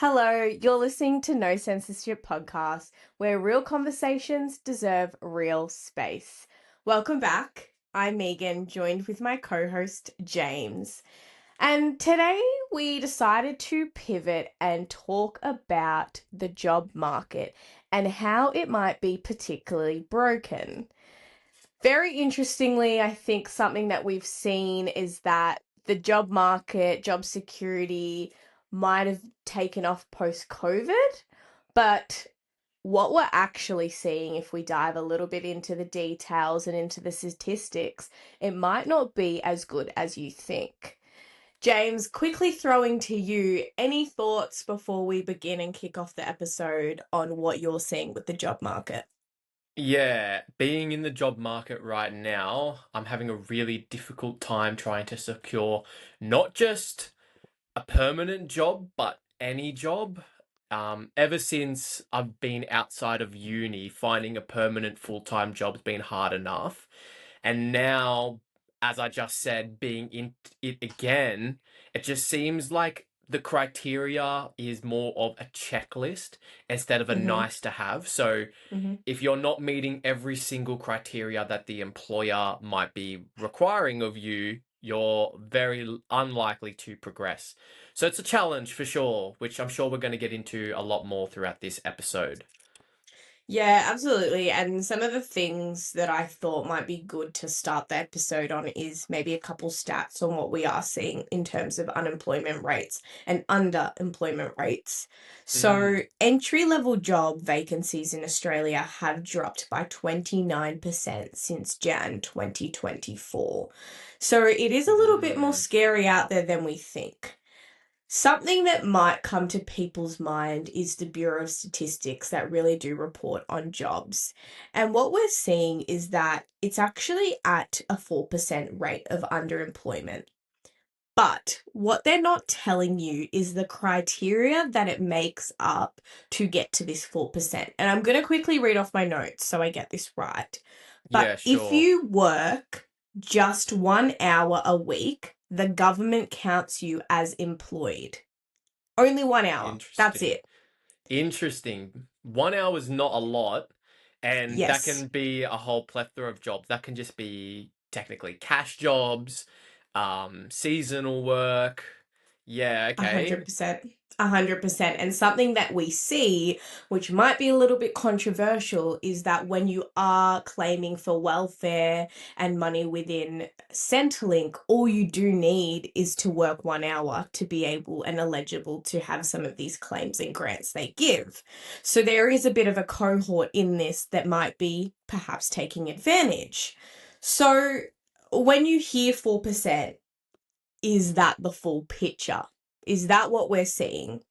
Hello, you're listening to No Censorship Podcast, where real conversations deserve real space. Welcome back. I'm Megan, joined with my co host, James. And today we decided to pivot and talk about the job market and how it might be particularly broken. Very interestingly, I think something that we've seen is that the job market, job security might have taken off post COVID, but what we're actually seeing, if we dive a little bit into the details and into the statistics, it might not be as good as you think. James, quickly throwing to you, any thoughts before we begin and kick off the episode on what you're seeing with the job market? Yeah, being in the job market right now, I'm having a really difficult time trying to secure not just a permanent job, but any job. Ever since I've been outside of uni, finding a permanent full-time job's been hard enough. And now, as I just said, being in it again, it just seems like the criteria is more of a checklist instead of a Mm-hmm. nice to have. So Mm-hmm. if you're not meeting every single criteria that the employer might be requiring of you, you're very unlikely to progress. So it's a challenge for sure, which I'm sure we're going to get into a lot more throughout this episode. Yeah, absolutely. And some of the things that I thought might be good to start the episode on is maybe a couple stats on what we are seeing in terms of unemployment rates and underemployment rates. So, Mm, entry level job vacancies in Australia have dropped by 29% since Jan 2024. So, it is a little bit more mm, scary out there than we think. Something that might come to people's mind is the Bureau of Statistics that really do report on jobs. And what we're seeing is that it's actually at a 4% rate of underemployment. But what they're not telling you is the criteria that it makes up to get to this 4%. And I'm going to quickly read off my notes so I get this right. But yeah, if sure. you work just 1 hour a week, the government counts you as employed. Only 1 hour. That's Interesting. it. Interesting. 1 hour is not a lot, and that Yes. can be a whole plethora of jobs. That can just be technically cash jobs, seasonal work. Yeah, A okay. hundred percent. 100%. And something that we see, which might be a little bit controversial, is that when you are claiming for welfare and money within Centrelink, all you do need is to work 1 hour to be able and eligible to have some of these claims and grants they give. So there is a bit of a cohort in this that might be perhaps taking advantage. So when you hear 4%, is that the full picture? Is that what we're seeing?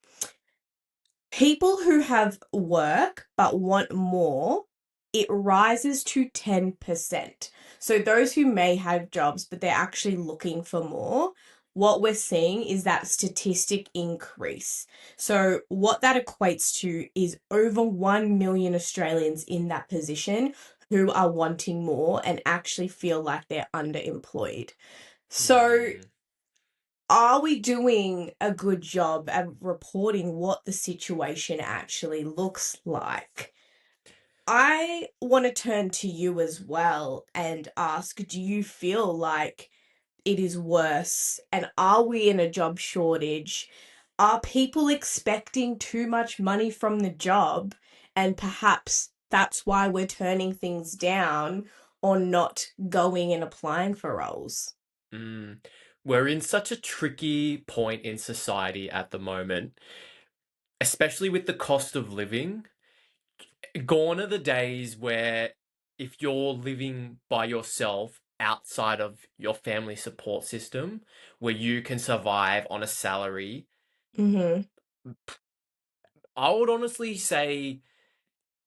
People who have work but want more, it rises to 10%. So those who may have jobs but they're actually looking for more, what we're seeing is that statistic increase. So what that equates to is over 1 million Australians in that position who are wanting more and actually feel like they're underemployed. So Hmm. are we doing a good job at reporting what the situation actually looks like? I want to turn to you as well and ask, do you feel like it is worse? And are we in a job shortage? Are people expecting too much money from the job? And perhaps that's why we're turning things down or not going and applying for roles. Mm. We're in such a tricky point in society at the moment, especially with the cost of living. Gone are the days where if you're living by yourself outside of your family support system, where you can survive on a salary, Mm-hmm. I would honestly say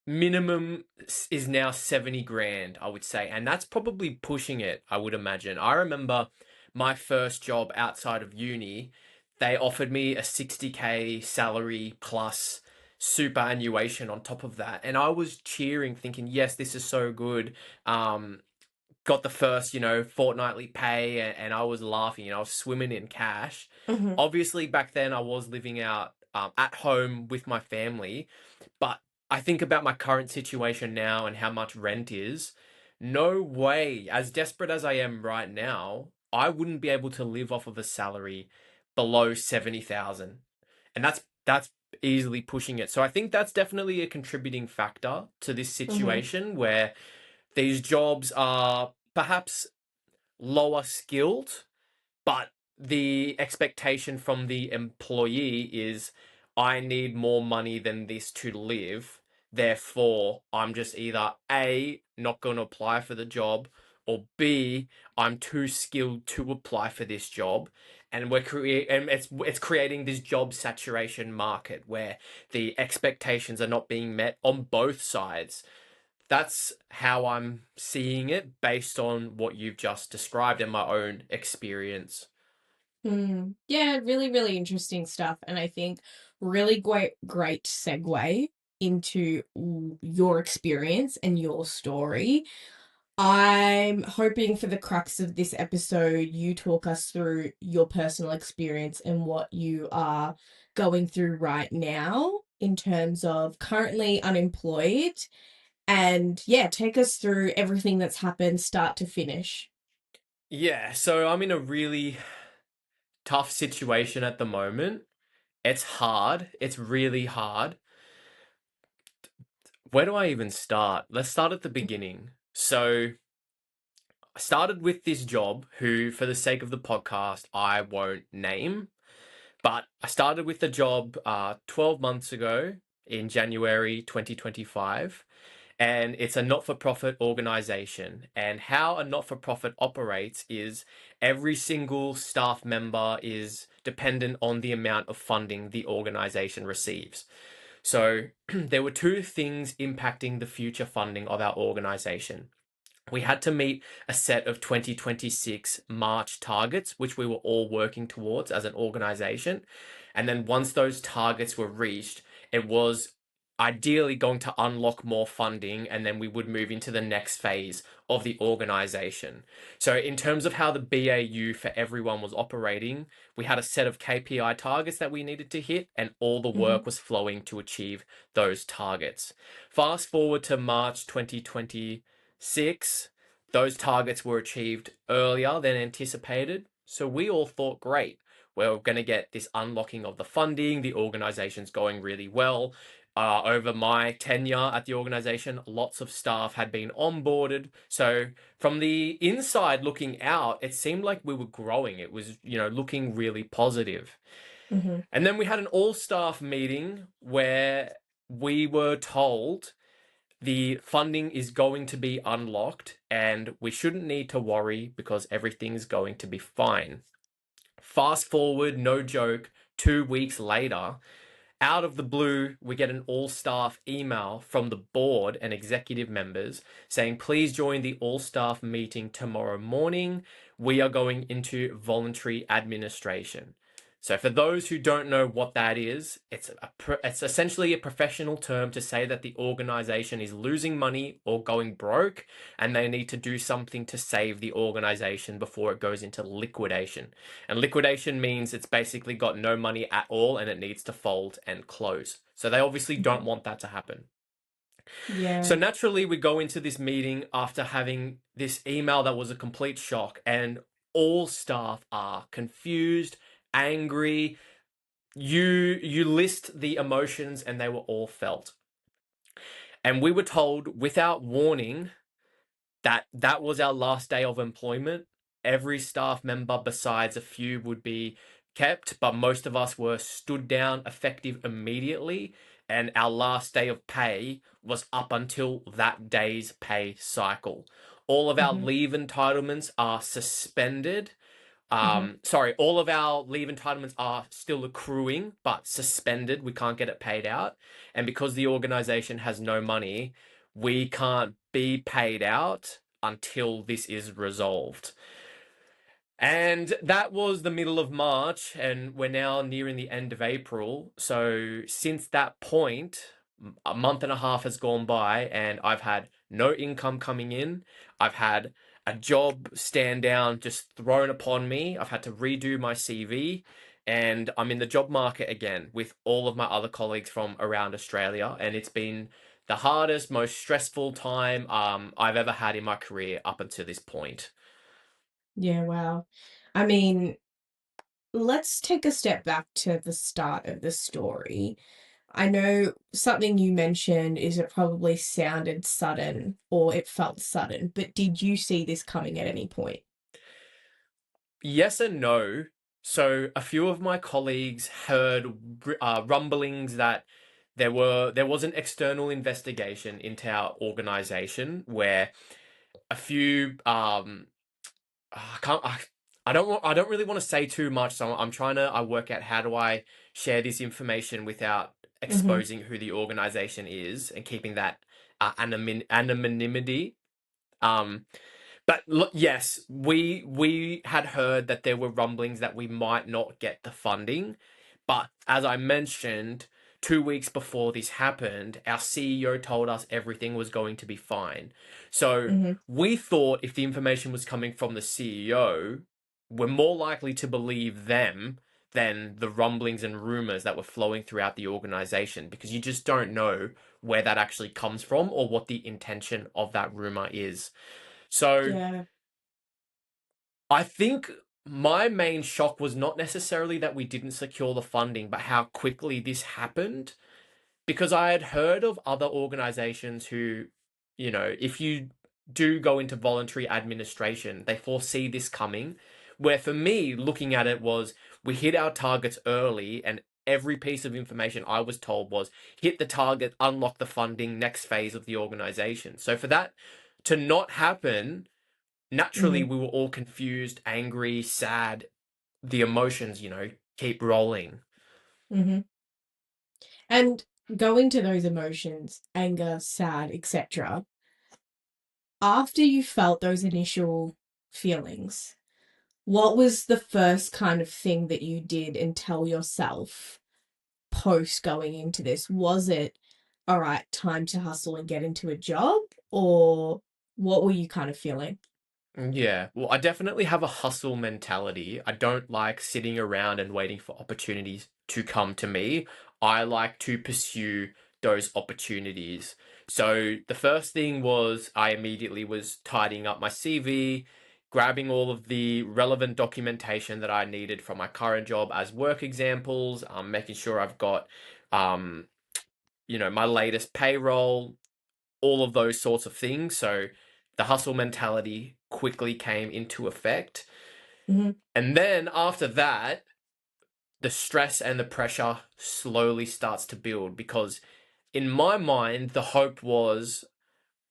minimum is now 70 grand, I would say. And that's probably pushing it, I would imagine. I remember my first job outside of uni, they offered me a 60K salary plus superannuation on top of that. And I was cheering, thinking, yes, this is so good. Um, got the first, fortnightly pay and I was laughing, I was swimming in cash. Mm-hmm. Obviously, back then I was living out at home with my family. But I think about my current situation now and how much rent is. No way, as desperate as I am right now, I wouldn't be able to live off of a salary below 70,000. And that's easily pushing it. So I think that's definitely a contributing factor to this Mm-hmm. situation where these jobs are perhaps lower skilled, but the expectation from the employee is I need more money than this to live. Therefore, I'm just either A, not going to apply for the job, or B, I'm too skilled to apply for this job. And it's creating this job saturation market where the expectations are not being met on both sides. That's how I'm seeing it based on what you've just described and my own experience. Mm. Yeah, really, really interesting stuff. And I think really great segue into your experience and your story. I'm hoping for the crux of this episode, you talk us through your personal experience and what you are going through right now in terms of currently unemployed. And yeah, take us through everything that's happened, start to finish. Yeah, so I'm in a really tough situation at the moment. It's hard. It's really hard. Where do I even start? Let's start at the beginning. So I started with this job, who, for the sake of the podcast, I won't name. But I started with the job 12 months ago in January 2025. And it's a not for profit organization. And how a not for profit operates is every single staff member is dependent on the amount of funding the organization receives. So there were two things impacting the future funding of our organization. We had to meet a set of 2026 March targets, which we were all working towards as an organization. And then once those targets were reached, it was ideally going to unlock more funding, and then we would move into the next phase of the organization. So, in terms of how the BAU for everyone was operating, we had a set of KPI targets that we needed to hit, and all the Mm-hmm. work was flowing to achieve those targets. Fast forward to March 2026, those targets were achieved earlier than anticipated. So we all thought, great, we're going to get this unlocking of the funding. The organization's going really well. Over my tenure at the organization, lots of staff had been onboarded. So from the inside looking out, it seemed like we were growing. It was, looking really positive. Mm-hmm. And then we had an all staff meeting where we were told the funding is going to be unlocked and we shouldn't need to worry because everything's going to be fine. Fast forward, no joke, 2 weeks later, out of the blue, we get an all staff email from the board and executive members saying, please join the all staff meeting tomorrow morning. We are going into voluntary administration. So, for those who don't know what that is, it's essentially a professional term to say that the organization is losing money or going broke, and they need to do something to save the organization before it goes into liquidation. And liquidation means it's basically got no money at all and it needs to fold and close. So they obviously don't want that to happen. So Yeah. naturally, we go into this meeting after having this email that was a complete shock, and all staff are confused, angry. You list the emotions, and they were all felt. And we were told without warning that that was our last day of employment. Every staff member, besides a few, would be kept, but most of us were stood down effective immediately. And our last day of pay was up until that day's pay cycle. All of our Mm-hmm. leave entitlements are suspended. Mm-hmm. Sorry, all of our leave entitlements are still accruing, but suspended. We can't get it paid out. And because the organization has no money, we can't be paid out until this is resolved. And that was the middle of March, and we're now nearing the end of April. So since that point, a month and a half has gone by, and I've had no income coming in. I've had a job stand down just thrown upon me. I've had to redo my CV. and I'm in the job market again with all of my other colleagues from around Australia, and it's been the hardest, most stressful time I've ever had in my career up until this point. Yeah, wow. I mean, let's take a step back to the start of the story. I know something you mentioned is it probably sounded sudden or it felt sudden, but did you see this coming at any point? Yes and no. So a few of my colleagues heard rumblings that there was an external investigation into our organization where a few I can't I don't really want to say too much, so I'm trying to I work out how do I share this information without Mm-hmm. exposing who the organization is and keeping that anonymity. Um, but look, yes, we had heard that there were rumblings that we might not get the funding, but as I mentioned, 2 weeks before this happened, our CEO told us everything was going to be fine. So Mm-hmm. we thought if the information was coming from the CEO, we're more likely to believe them than the rumblings and rumors that were flowing throughout the organization because you just don't know where that actually comes from or what the intention of that rumor is. So Yeah. I think my main shock was not necessarily that we didn't secure the funding, but how quickly this happened. Because I had heard of other organizations who, if you do go into voluntary administration, they foresee this coming. Where for me, looking at it was we hit our targets early, and every piece of information I was told was hit the target, unlock the funding, next phase of the organization. So for that to not happen, naturally Mm-hmm. we were all confused, angry, sad. The emotions, keep rolling. Mm-hmm. And going to those emotions, anger, sad, etc., after you felt those initial feelings, what was the first kind of thing that you did and tell yourself post going into this? Was it, all right, time to hustle and get into a job? Or what were you kind of feeling? Yeah, well, I definitely have a hustle mentality. I don't like sitting around and waiting for opportunities to come to me. I like to pursue those opportunities. So the first thing was I immediately was tidying up my CV, grabbing all of the relevant documentation that I needed from my current job as work examples, making sure I've got, um, my latest payroll, all of those sorts of things. So the hustle mentality quickly came into effect. Mm-hmm. And then after that, the stress and the pressure slowly starts to build because in my mind, the hope was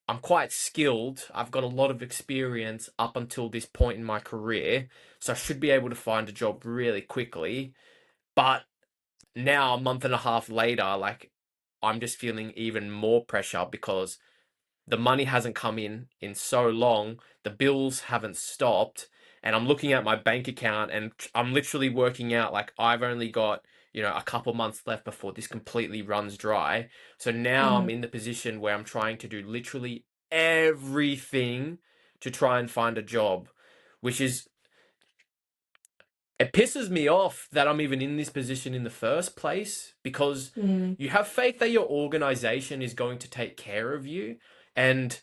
I'm quite skilled. I've got a lot of experience up until this point in my career. So I should be able to find a job really quickly. But now, a month and a half later, like I'm just feeling even more pressure because the money hasn't come in so long, the bills haven't stopped, and I'm looking at my bank account and I'm literally working out like I've only got, a couple months left before this completely runs dry. So now I'm Mm-hmm. in the position where I'm trying to do literally everything to try and find a job, which is it pisses me off that I'm even in this position in the first place because Mm-hmm. you have faith that your organization is going to take care of you. And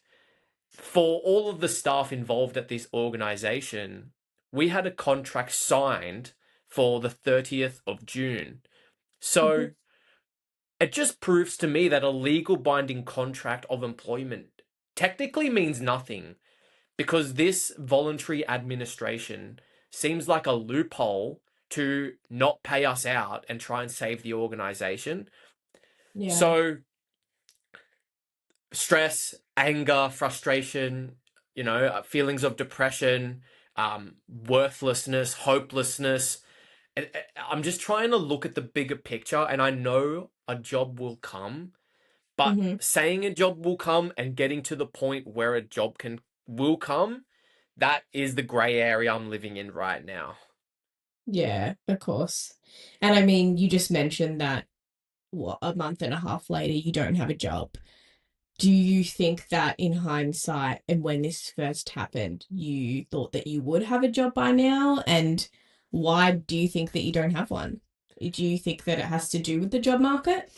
for all of the staff involved at this organization, we had a contract signed for the 30th of June. Mm-hmm. So it just proves to me that a legal binding contract of employment technically means nothing because this voluntary administration seems like a loophole to not pay us out and try and save the organization. Yeah. So stress, anger, frustration, feelings of depression, worthlessness, hopelessness. I'm just trying to look at the bigger picture, and I know a job will come, but Mm-hmm. saying a job will come and getting to the point where a job can will come, that is the gray area I'm living in right now. Yeah, of course. And I mean, you just mentioned that, what, a month and a half later, you don't have a job. Do you think that in hindsight, and when this first happened, you thought that you would have a job by now? And Why do you think that you don't have one? Do you think that it has to do with the job market?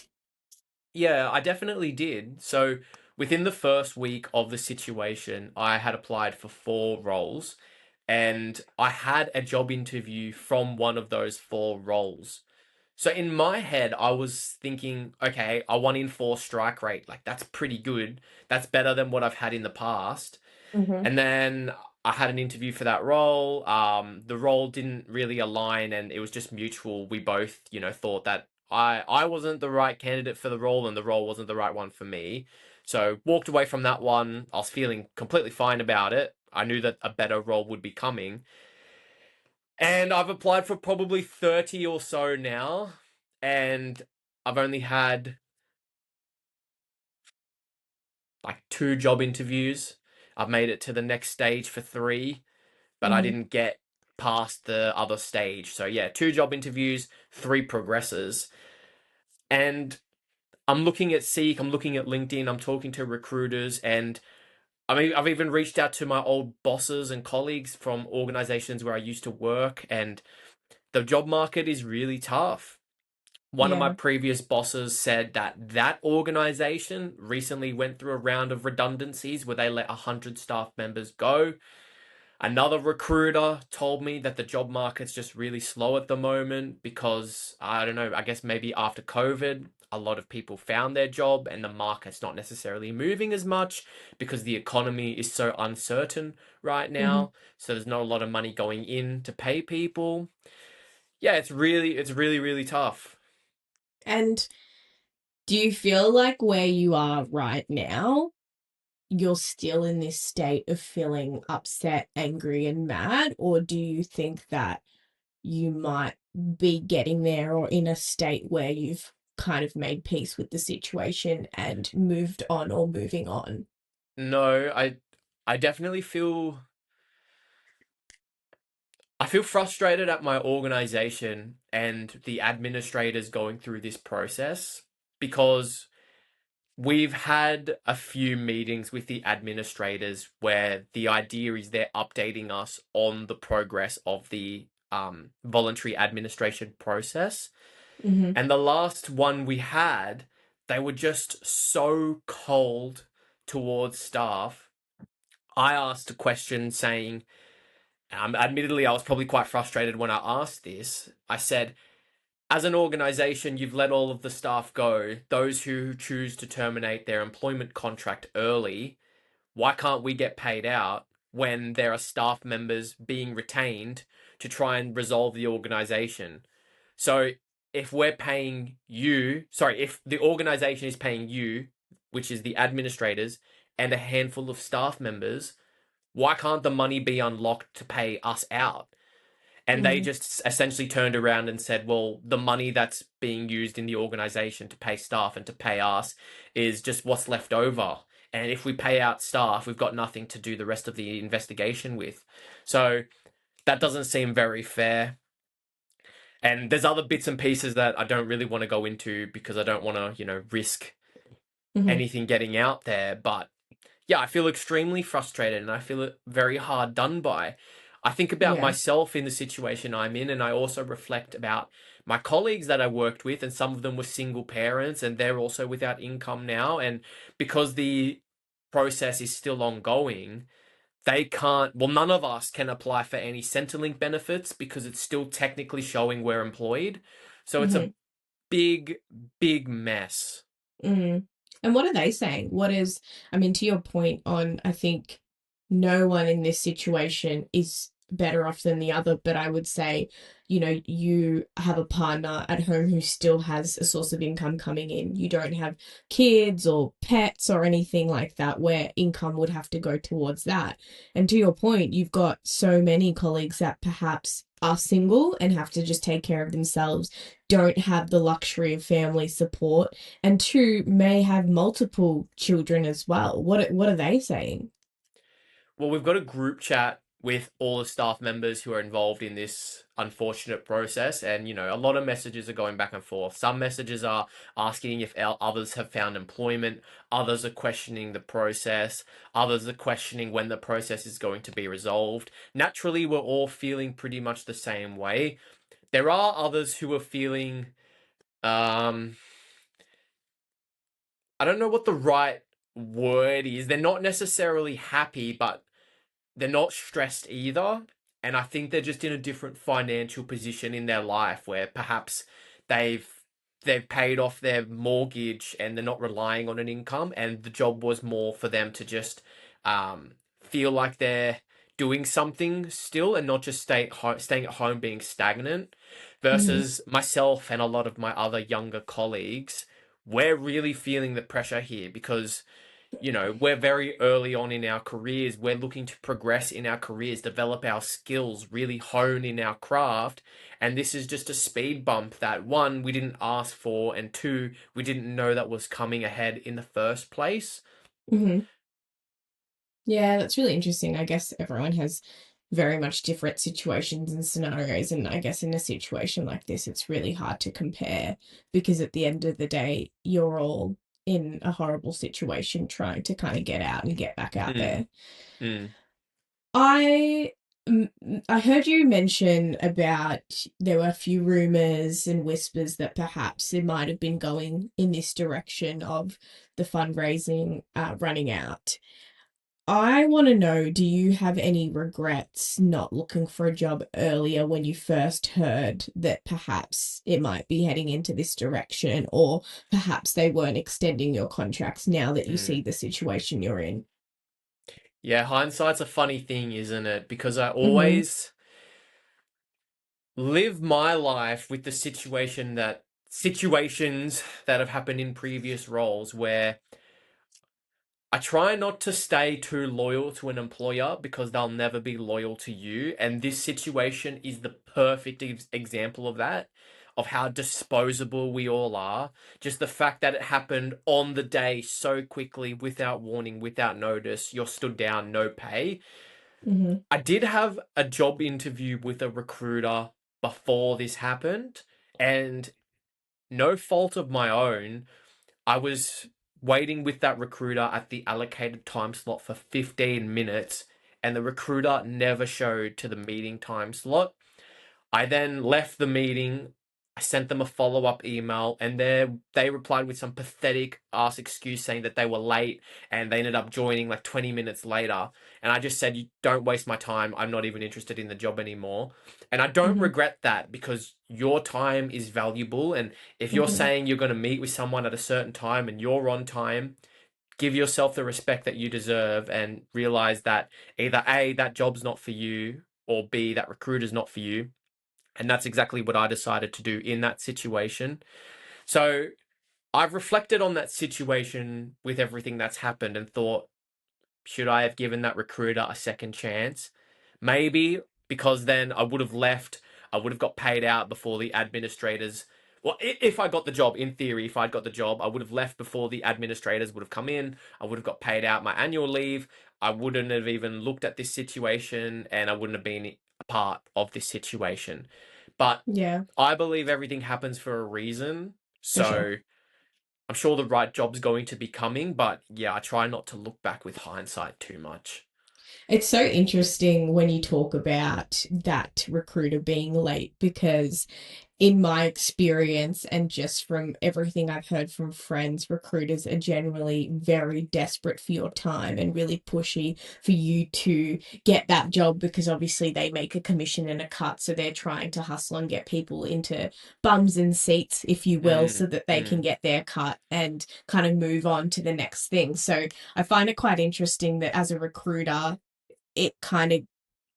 Yeah, I definitely did. So within the first week of the situation, I had applied for 4 roles and I had a job interview from one of those 4 roles. So in my head, I was thinking, okay, a 1 in 4 strike rate, like that's pretty good. That's better than what I've had in the past. Mm-hmm. And then I had an interview for that role. The role didn't really align, and it was just mutual. We both, thought that I wasn't the right candidate for the role, and the role wasn't the right one for me. So walked away from that one. I was feeling completely fine about it. I knew that a better role would be coming, and I've applied for probably 30 or so now, and I've only had like 2 job interviews. I've made it to the next stage for 3, but I Mm-hmm. didn't get past the other stage. So yeah, 2 job interviews, 3 progresses. And I'm looking at Seek, I'm looking at LinkedIn, I'm talking to recruiters, and I mean, I've even reached out to my old bosses and colleagues from organizations where I used to work, and the job market is really tough. One of my Yeah. previous bosses said that that organization recently went through a round of redundancies where they let 100 staff members go. Another recruiter told me that the job market's just really slow at the moment because, I don't know, I guess maybe after COVID, a lot of people found their job and the market's not necessarily moving as much because the economy is so uncertain right Mm-hmm. now. So there's not a lot of money going in to pay people. Yeah, it's really, really tough. And do you feel like where you are right now, you're still in this state of feeling upset, angry, and mad? Or do you think that you might be getting there or in a state where you've kind of made peace with the situation and moved on or moving on? No, I definitely I feel frustrated at my organization and the administrators going through this process because we've had a few meetings with the administrators where the idea is they're updating us on the progress of the voluntary administration process. Mm-hmm. And the last one we had, they were just so cold towards staff. I asked a question saying, admittedly, I was probably quite frustrated when I asked this. I said, as an organization, you've let all of the staff go. Those who choose to terminate their employment contract early, why can't we get paid out when there are staff members being retained to try and resolve the organization? So if we're paying you, sorry, if the organization is paying you, which is the administrators, and a handful of staff members, why can't the money be unlocked to pay us out? And they Mm-hmm. just essentially turned around and said, well, the money that's being used in the organization to pay staff and to pay us is just what's left over. And if we pay out staff, we've got nothing to do the rest of the investigation with. So that doesn't seem very fair. And there's other bits and pieces that I don't really want to go into because I don't want to, risk Mm-hmm. anything getting out there. But yeah, I feel extremely frustrated and I feel very hard done by. I think about Yeah. myself in the situation I'm in, and I also reflect about my colleagues that I worked with, and some of them were single parents and they're also without income now. And because the process is still ongoing, they can't, well, none of us can apply for any Centrelink benefits because it's still technically showing we're employed. So it's a Mm-hmm. big, big mess. Mm. And what are they saying? What is, I mean, to your point on, I think no one in this situation is better off than the other, but I would say, you have a partner at home who still has a source of income coming in. You don't have kids or pets or anything like that where income would have to go towards that. And to your point, you've got so many colleagues that perhaps are single and have to just take care of themselves, don't have the luxury of family support, and two may have multiple children as well. What are they saying? Well, we've got a group chat with all the staff members who are involved in this unfortunate process. And, a lot of messages are going back and forth. Some messages are asking if others have found employment, others are questioning the process, others are questioning when the process is going to be resolved. Naturally, we're all feeling pretty much the same way. There are others who are feeling, um, I don't know what the right word is. They're not necessarily happy, but they're not stressed either. And I think they're just in a different financial position in their life where perhaps they've they've paid off their mortgage and they're not relying on an income, and the job was more for them to just feel like they're doing something still and not just staying at home being stagnant. Hmm. Versus myself and a lot of my other younger colleagues, we're really feeling the pressure here because we're very early on in our careers. We're looking to progress in our careers, develop our skills, really hone in our craft. And this is just a speed bump that, one, we didn't ask for, and two, we didn't know that was coming ahead in the first place. Hmm. Yeah, that's really interesting. I guess everyone has very much different situations and scenarios. And I guess in a situation like this, it's really hard to compare because at the end of the day, you're all in a horrible situation trying to kind of get out and get back out Mm, there. mm, I I heard you mention about there were a few rumors and whispers that perhaps it might have been going in this direction of the fundraising running out. I want to know, do you have any regrets not looking for a job earlier when you first heard that perhaps it might be heading into this direction, or perhaps they weren't extending your contracts now that you see mm. the situation you're in? Yeah, hindsight's a funny thing, isn't it? Because I Mm-hmm. always live my life with the situations that have happened in previous roles where I try not to stay too loyal to an employer because they'll never be loyal to you. And this situation is the perfect example of that, of how disposable we all are. Just the fact that it happened on the day so quickly, without warning, without notice, you're stood down, no pay. Mm-hmm. I did have a job interview with a recruiter before this happened, and no fault of my own, I was waiting with that recruiter at the allocated time slot for 15 minutes, and the recruiter never showed to the meeting time slot. I then left the meeting. I sent them a follow-up email, and they replied with some pathetic ass excuse saying that they were late and they ended up joining like 20 minutes later. And I just said, "You don't waste my time. I'm not even interested in the job anymore." And I don't Mm-hmm. regret that because your time is valuable. And if you're Mm-hmm. saying you're going to meet with someone at a certain time and you're on time, give yourself the respect that you deserve and realize that either A, that job's not for you, or B, that recruiter's not for you. And that's exactly what I decided to do in that situation. So I've reflected on that situation with everything that's happened and thought, should I have given that recruiter a second chance? Maybe, because then I would have left, I would have got paid out before the administrators. Well, if I got the job, in theory, if I'd got the job, I would have left before the administrators would have come in. I would have got paid out my annual leave. I wouldn't have even looked at this situation and I wouldn't have been a part of this situation. But Yeah, I believe everything happens for a reason. for sure. So I'm sure the right job's going to be coming, but yeah, I try not to look back with hindsight too much. It's so interesting when you talk about that recruiter being late because in my experience and just from everything I've heard from friends, recruiters are generally very desperate for your time and really pushy for you to get that job because obviously they make a commission and a cut. So they're trying to hustle and get people into bums and seats, if you will, so Mm, that they can mm, get their cut and kind of move on to the next thing. So I find it quite interesting that as a recruiter, it kind of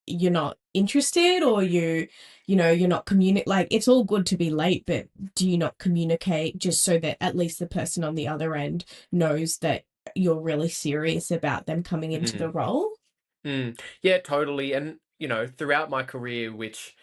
you're not interested or you're not communicate like it's all good to be late but do you not communicate just so that at least the person on the other end knows that you're really serious about them coming into the mm, role? mm. Yeah, totally. And, throughout my career, which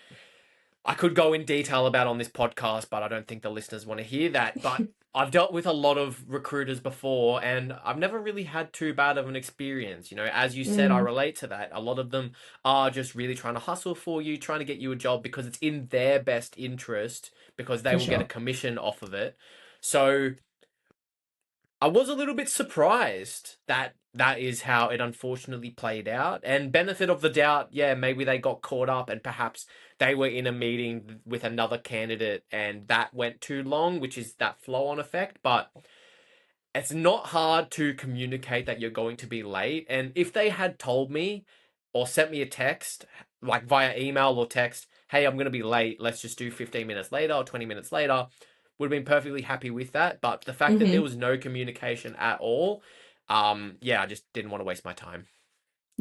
I could go in detail about on this podcast, but I don't think the listeners want to hear that. But I've dealt with a lot of recruiters before, and I've never really had too bad of an experience. You know, as you said, I Mm, relate to that. A lot of them are just really trying to hustle for you, trying to get you a job because it's in their best interest, because they for will get a sure. commission off of it. So I was a little bit surprised that that is how it unfortunately played out. And benefit of the doubt, yeah, maybe they got caught up and perhaps they were in a meeting with another candidate and that went too long, which is that flow on effect. But it's not hard to communicate that you're going to be late. And if they had told me or sent me a text, like via email or text, hey, I'm going to be late, let's just do 15 minutes later or 20 minutes later, would have been perfectly happy with that. But the fact that there Hmm. was no communication at all, yeah, I just didn't want to waste my time.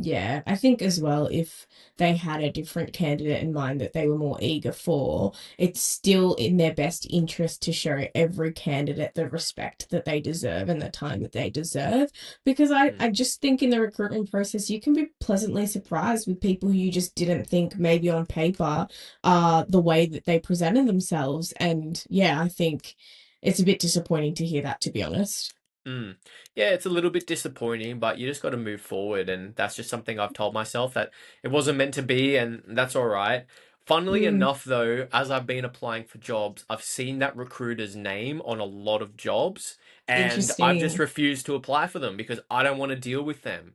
Yeah, I think as well, if they had a different candidate in mind that they were more eager for, it's still in their best interest to show every candidate the respect that they deserve and the time that they deserve. Because Mm, I just think in the recruitment process, you can be pleasantly surprised with people who you just didn't think maybe on paper the way that they presented themselves. And yeah, I think it's a bit disappointing to hear that, to be honest. mm. Yeah, it's a little bit disappointing, but you just got to move forward. And that's just something I've told myself that it wasn't meant to be, and that's all right. Funnily Mm, enough, though, as I've been applying for jobs, I've seen that recruiter's name on a lot of jobs, and I've just interesting. refused to apply for them because I don't want to deal with them.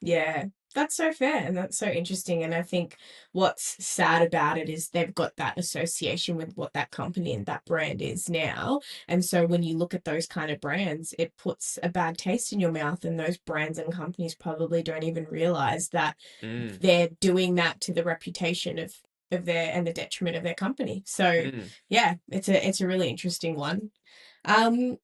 Yeah, that's so fair and that's so interesting. And I think what's sad about it is they've got that association with what that company and that brand is now. And so when you look at those kind of brands, it puts a bad taste in your mouth. And those brands and companies probably don't even realize that Mm, they're doing that to the reputation of their and the detriment of their company. So mm, yeah, it's a really interesting one. Um,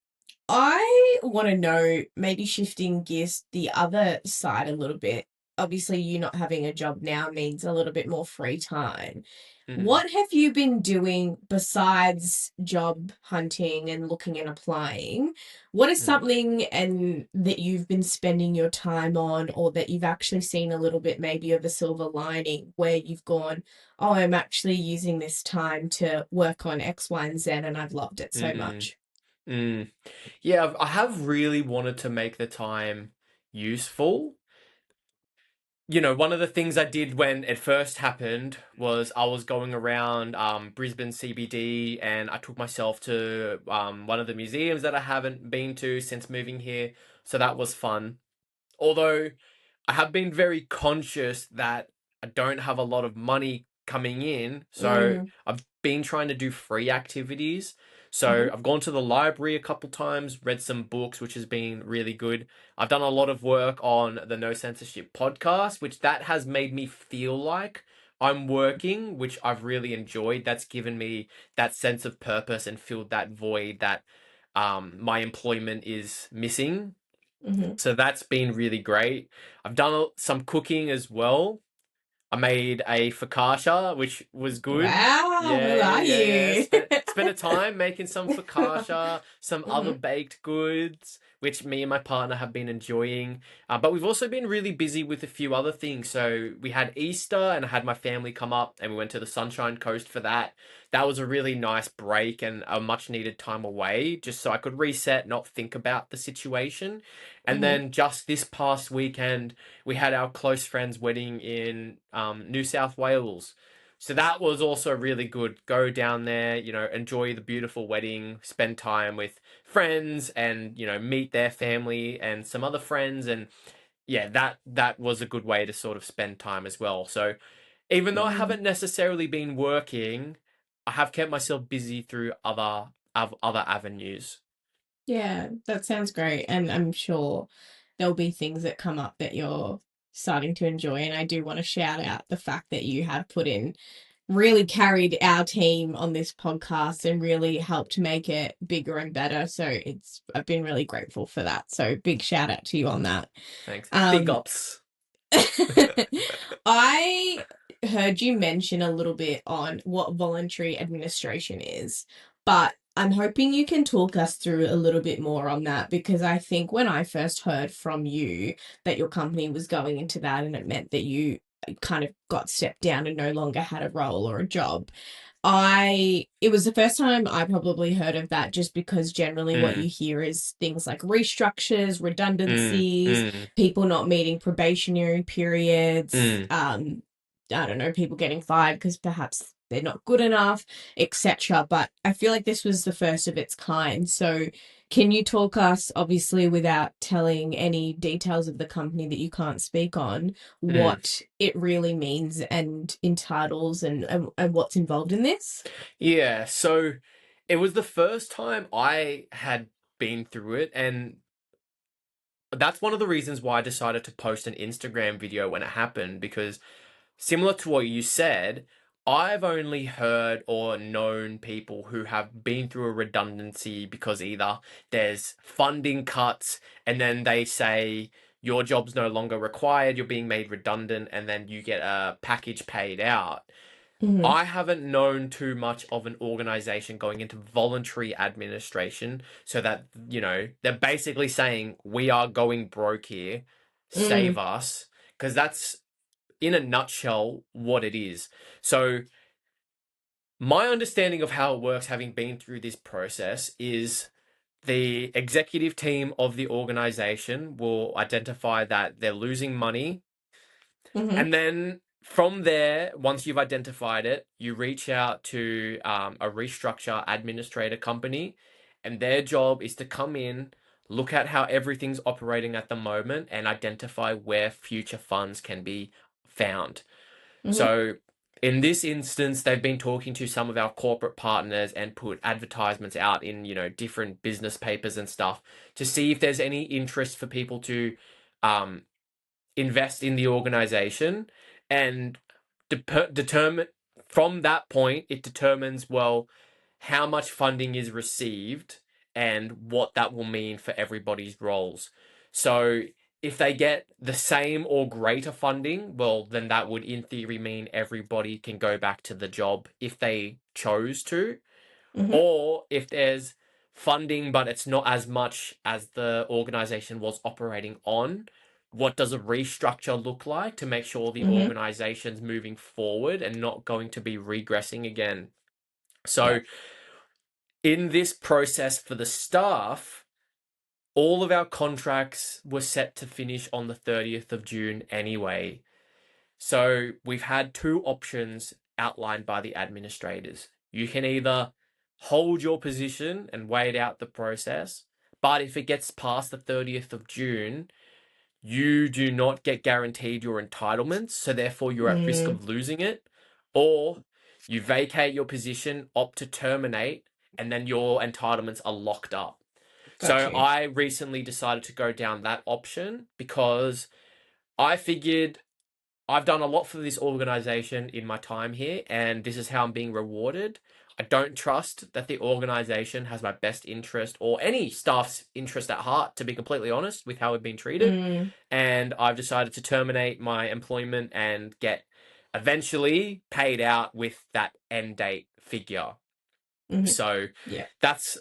I want to know, maybe shifting gears the other side a little bit. Obviously, you not having a job now means a little bit more free time. mm, What have you been doing besides job hunting and looking and applying? What is mm. something and that you've been spending your time on, or that you've actually seen a little bit maybe of a silver lining where you've gone, oh, I'm actually using this time to work on X, Y, and Z, and I've loved it so Mm, much. mm. Yeah, I have really wanted to make the time useful. You know, one of the things I did when it first happened was I was going around Brisbane CBD and I took myself to one of the museums that I haven't been to since moving here. So that was fun. Although I have been very conscious that I don't have a lot of money coming in, so Mm, I've been trying to do free activities. So mhm, I've gone to the library a couple times, read some books, which has been really good. I've done a lot of work on the No Censorship podcast, which that has made me feel like I'm working, which I've really enjoyed. That's given me that sense of purpose and filled that void that my employment is missing. mhm. So that's been really great. I've done some cooking as well. I made a focaccia, which was good. Wow, Yeah, who yeah, are yeah, yeah. you? Spent a time making some focaccia, some other Mhm, baked goods, which me and my partner have been enjoying. But we've also been really busy with a few other things. So we had Easter, and I had my family come up, and we went to the Sunshine Coast for that. That was a really nice break and a much needed time away, just so I could reset, not think about the situation. And mhm, then just this past weekend we had our close friend's wedding in New South Wales. So that was also really good. Go down there, you know, enjoy the beautiful wedding, spend time with friends and, you know, meet their family and some other friends and yeah, that was a good way to sort of spend time as well. So even though I mm. haven't necessarily been working, I have kept myself busy through other avenues. Yeah, that sounds great. And I'm sure there'll be things that come up that you're starting to enjoy. And I do want to shout out the fact that you have put in, really carried our team on this podcast and really helped make it bigger and better. So I've been really grateful for that. So big shout out to you on that. Thanks. Big Um, ups. I heard you mention a little bit on what voluntary administration is, but I'm hoping you can talk us through a little bit more on that because I think when I first heard from you that your company was going into that and it meant that you kind of got stepped down and no longer had a role or a job, It was the first time I probably heard of that, just because generally what Mm, you hear is things like restructures, mm, redundancies, mm, people not meeting probationary periods, mm. I don't know, people getting fired because perhaps they're not good enough, etc. But I feel like this was the first of its kind. So can you talk us, obviously without telling any details of the company that you can't speak on, Mm. what it really means and entitles and what's involved in this? Yeah, so it was the first time I had been through it, and that's one of the reasons why I decided to post an Instagram video when it happened, because similar to what you said, I've only heard or known people who have been through a redundancy because either there's funding cuts and then they say your job's no longer required, you're being made redundant, and then you get a package paid out. Mm-hmm. I haven't known too much of an organization going into voluntary administration, so that, they're basically saying, we are going broke here, save Mm, us, because that's in a nutshell what it is. So, my understanding of how it works, having been through this process, is the executive team of the organization will identify that they're losing money, mm-hmm, and then from there, once you've identified it, you reach out to a restructure administrator company, and their job is to come in, look at how everything's operating at the moment, and identify where future funds can be found. mm-hmm, So, in this instance, they've been talking to some of our corporate partners and put advertisements out in, different business papers and stuff to see if there's any interest for people to um, invest in the organization, and determine from that point it determines, well, how much funding is received and what that will mean for everybody's roles. So if they get the same or greater funding, well, then that would in theory mean everybody can go back to the job if they chose to. mm-hmm, Or if there's funding, but it's not as much as the organization was operating on, what does a restructure look like to make sure the mm-hmm. organization's moving forward and not going to be regressing again? Yeah. So, in this process for the staff, all of our contracts were set to finish on the 30th of June anyway. So we've had two options outlined by the administrators. You can either hold your position and wait out the process, but if it gets past the 30th of June, you do not get guaranteed your entitlements, so therefore you're at risk Mm, of losing it, or you vacate your position, opt to terminate, and then your entitlements are locked up. got So you. I recently decided to go down that option because I figured I've done a lot for this organization in my time here, and this is how I'm being rewarded. I don't trust that the organization has my best interest or any staff's interest at heart, to be completely honest, with how we've been treated. Mm, And I've decided to terminate my employment and get eventually paid out with that end date figure. mm-hmm. So Yeah. that's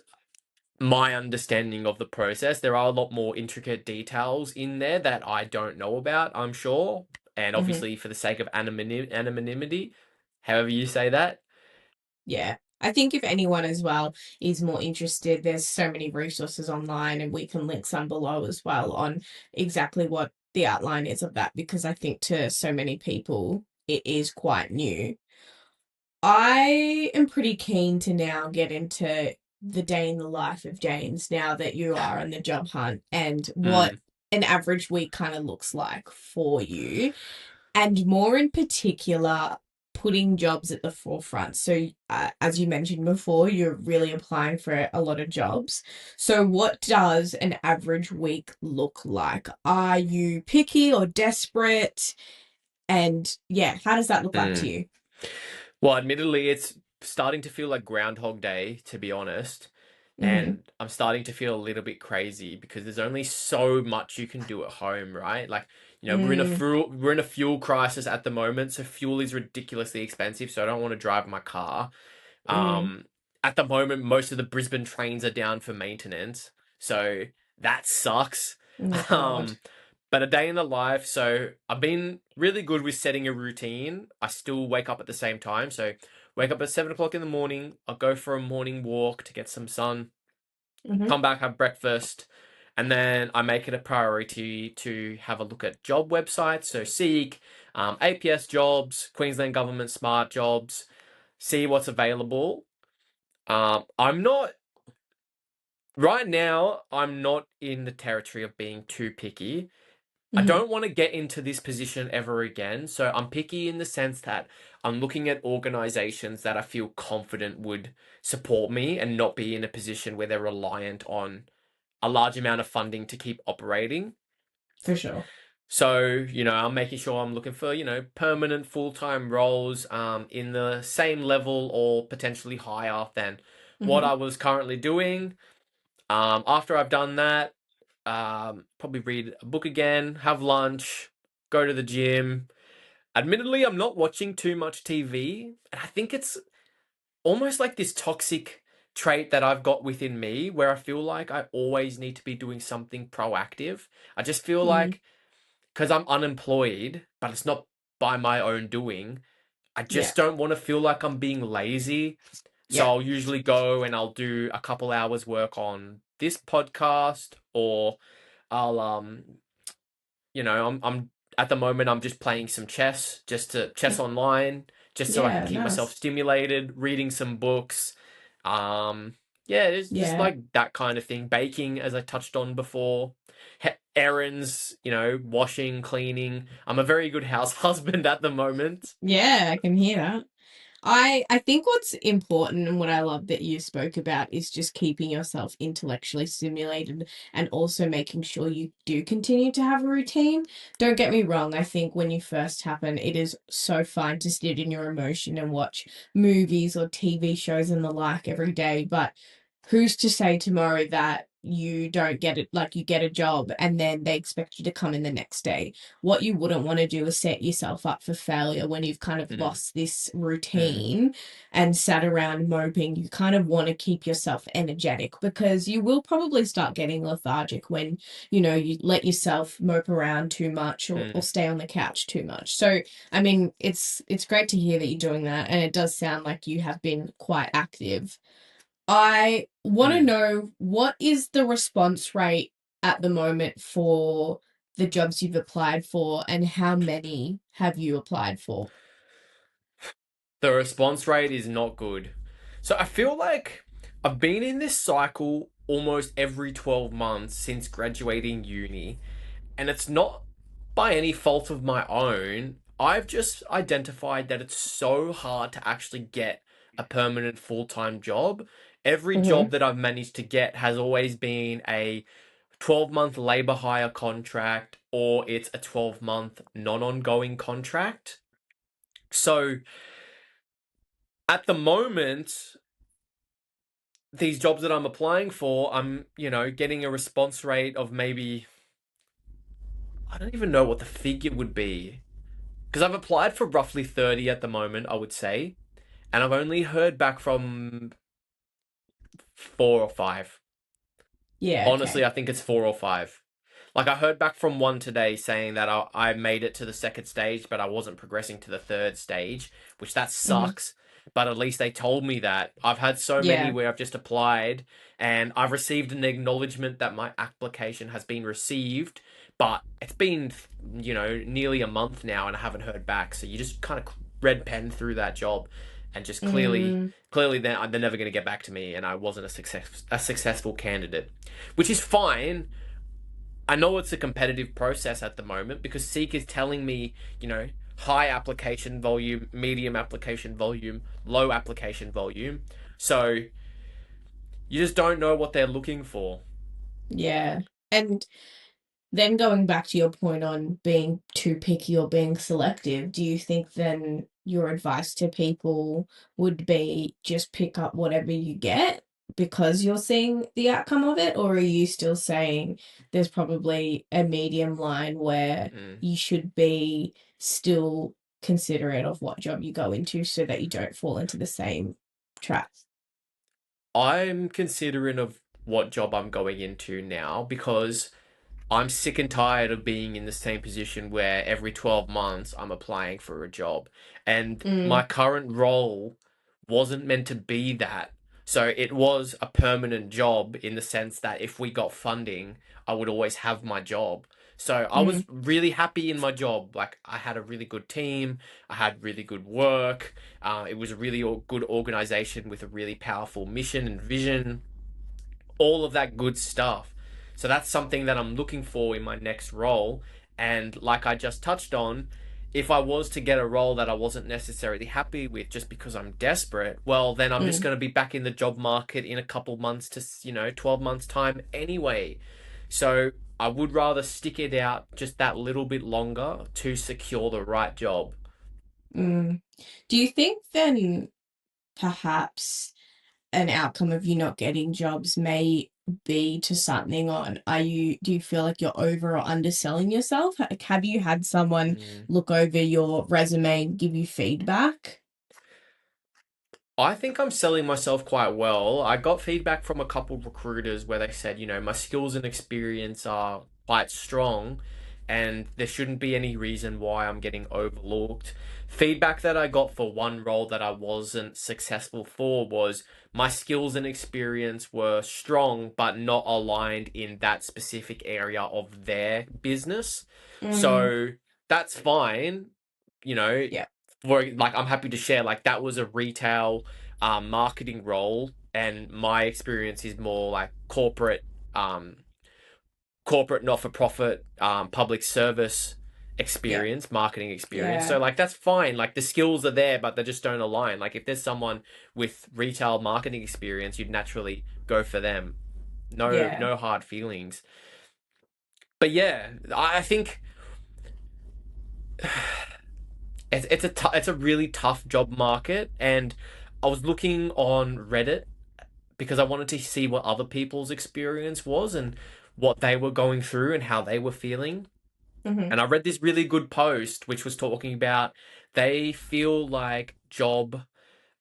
my understanding of the process. There are a lot more intricate details in there that I don't know about, I'm sure. And Mm-hmm. obviously, for the sake of anonymity, however you say that. Yeah. I think if anyone as well is more interested, there's so many resources online, and we can link some below as well on exactly what the outline is of that, because I think to so many people it is quite new. I am pretty keen to now get into the day in the life of James now that you are on the job hunt, and what Mm, an average week kind of looks like for you, and more in particular, putting jobs at the forefront. So, as you mentioned before, you're really applying for a lot of jobs. So, what does an average week look like? Are you picky or desperate? And yeah, how does that look like to mm. you? Well, admittedly, it's starting to feel like Groundhog Day, to be honest. Mm-hmm. And I'm starting to feel a little bit crazy because there's only so much you can do at home, right? Like, Mm, we're in a fuel crisis at the moment, so fuel is ridiculously expensive, so I don't want to drive my car. mm. Um, at the moment, most of the Brisbane trains are down for maintenance, so that sucks. Oh God. Um, but a day in the life, so I've been really good with setting a routine. I still wake up at the same time, so Wake up at 7 o'clock in the morning. I'll go for a morning walk to get some sun. Mm-hmm. Come back, have breakfast, and then I make it a priority to have a look at job websites. So Seek, APS Jobs, Queensland Government Smart Jobs, see what's available. I'm not right now. I'm not in the territory of being too picky. I Mm-hmm. don't want to get into this position ever again. So I'm picky in the sense that I'm looking at organizations that I feel confident would support me and not be in a position where they're reliant on a large amount of funding to keep operating. For sure. So, I'm making sure I'm looking for, permanent full-time roles in the same level or potentially higher than what Mm-hmm. I was currently doing. After I've done that, probably read a book again, have lunch, go to the gym. Admittedly, I'm not watching too much TV, and I think it's almost like this toxic trait that I've got within me where I feel like I always need to be doing something proactive. I just feel Mm-hmm. like because I'm unemployed, but it's not by my own doing, I Yeah. just don't want to feel like I'm being lazy. So Yeah. I'll usually go and I'll do a couple hours work on this podcast or I'll I'm at the moment I'm just playing some chess, just to chess online, just so I can Yeah. keep myself Nice. stimulated, reading some books. Um, yeah, it's just Yeah. like that kind of thing. Baking, as I touched on before, errands, washing, cleaning. I'm a very good house husband at the moment. Yeah, I can hear that. I think what's important and what I love that you spoke about is just keeping yourself intellectually stimulated and also making sure you do continue to have a routine. Don't get me wrong, I think when you first happen, it is so fine to sit in your emotion and watch movies or TV shows and the like every day, but who's to say tomorrow that you don't get it, like you get a job and then they expect you to come in the next day? What you wouldn't want to do is set yourself up for failure when you've kind of Mm, lost this mm, routine and sat around moping. You kind of want to keep yourself energetic because you will probably start getting lethargic when, you let yourself mope around too much or mm, stay on the couch too much. So, I mean, it's great to hear that you're doing that, and it does sound like you have been quite active. I want to mm. know, what is the response rate at the moment for the jobs you've applied for, and how many have you applied for? The response rate is not good. So I feel like I've been in this cycle almost every 12 months since graduating uni, and it's not by any fault of my own. I've just identified that it's so hard to actually get a permanent full-time job. Every Mm-hmm. job that I've managed to get has always been a 12-month labor hire contract or it's a 12-month non-ongoing contract. So at the moment, these jobs that I'm applying for, I'm, getting a response rate of maybe, I don't even know what the figure would be. Because I've applied for roughly 30 at the moment, I would say. And I've only heard back from four or five. Yeah, Honestly, okay. I think it's four or five. Like I heard back from one today saying that I made it to the second stage, but I wasn't progressing to the third stage, which that Mm-hmm. sucks. But at least they told me that. I've had so many Yeah. where I've just applied and I've received an acknowledgement that my application has been received, but it's been, nearly a month now and I haven't heard back. So you just kind of red pen through that job and just Mm, clearly they're never going to get back to me and I wasn't a successful candidate, which is fine. I know it's a competitive process at the moment because Seek is telling me, high application volume, medium application volume, low application volume. So you just don't know what they're looking for. yeah. And then going back to your point on being too picky or being selective, do you think then your advice to people would be just pick up whatever you get because you're seeing the outcome of it? Or are you still saying there's probably a medium line where Mm. you should be still considerate of what job you go into so that you don't fall into the same trap? I'm considering of what job I'm going into now because I'm sick and tired of being in the same position where every 12 months I'm applying for a job. And my Mm, current role wasn't meant to be that. So it was a permanent job in the sense that if we got funding, I would always have my job. So I was Mm, really happy in my job. Like I had a really good team, I had really good work. It was a really good organization with a really powerful mission and vision, all of that good stuff. So that's something that I'm looking for in my next role. And like I just touched on, if I was to get a role that I wasn't necessarily happy with just because I'm desperate, well, then I'm just mm, going to be back in the job market in a couple months to, 12 months time anyway. So I would rather stick it out just that little bit longer to secure the right job. mm. Do you think then perhaps an outcome of you not getting jobs may be to something on, do you feel like you're over or underselling yourself? Like, have you had someone Mm. look over your resume and give you feedback? I think I'm selling myself quite well. I got feedback from a couple recruiters where they said, my skills and experience are quite strong and there shouldn't be any reason why I'm getting overlooked. Feedback that I got for one role that I wasn't successful for was my skills and experience were strong but not aligned in that specific area of their business. Mm, So that's fine. You know, yeah, for like I'm happy to share like that was a retail marketing role, and my experience is more like um corporate not-for-profit public service yeah, experience, marketing experience. So yeah, like that's fine, like the skills are there but they just don't align. Like if there's someone with retail marketing experience, you'd naturally go for them. No, yeah, no hard feelings. But yeah, I think it's a really tough job market, and I was looking on Reddit because I wanted to see what other people's experience was and what they were going through and how they were feeling. hmm, And I read this really good post which was talking about they feel like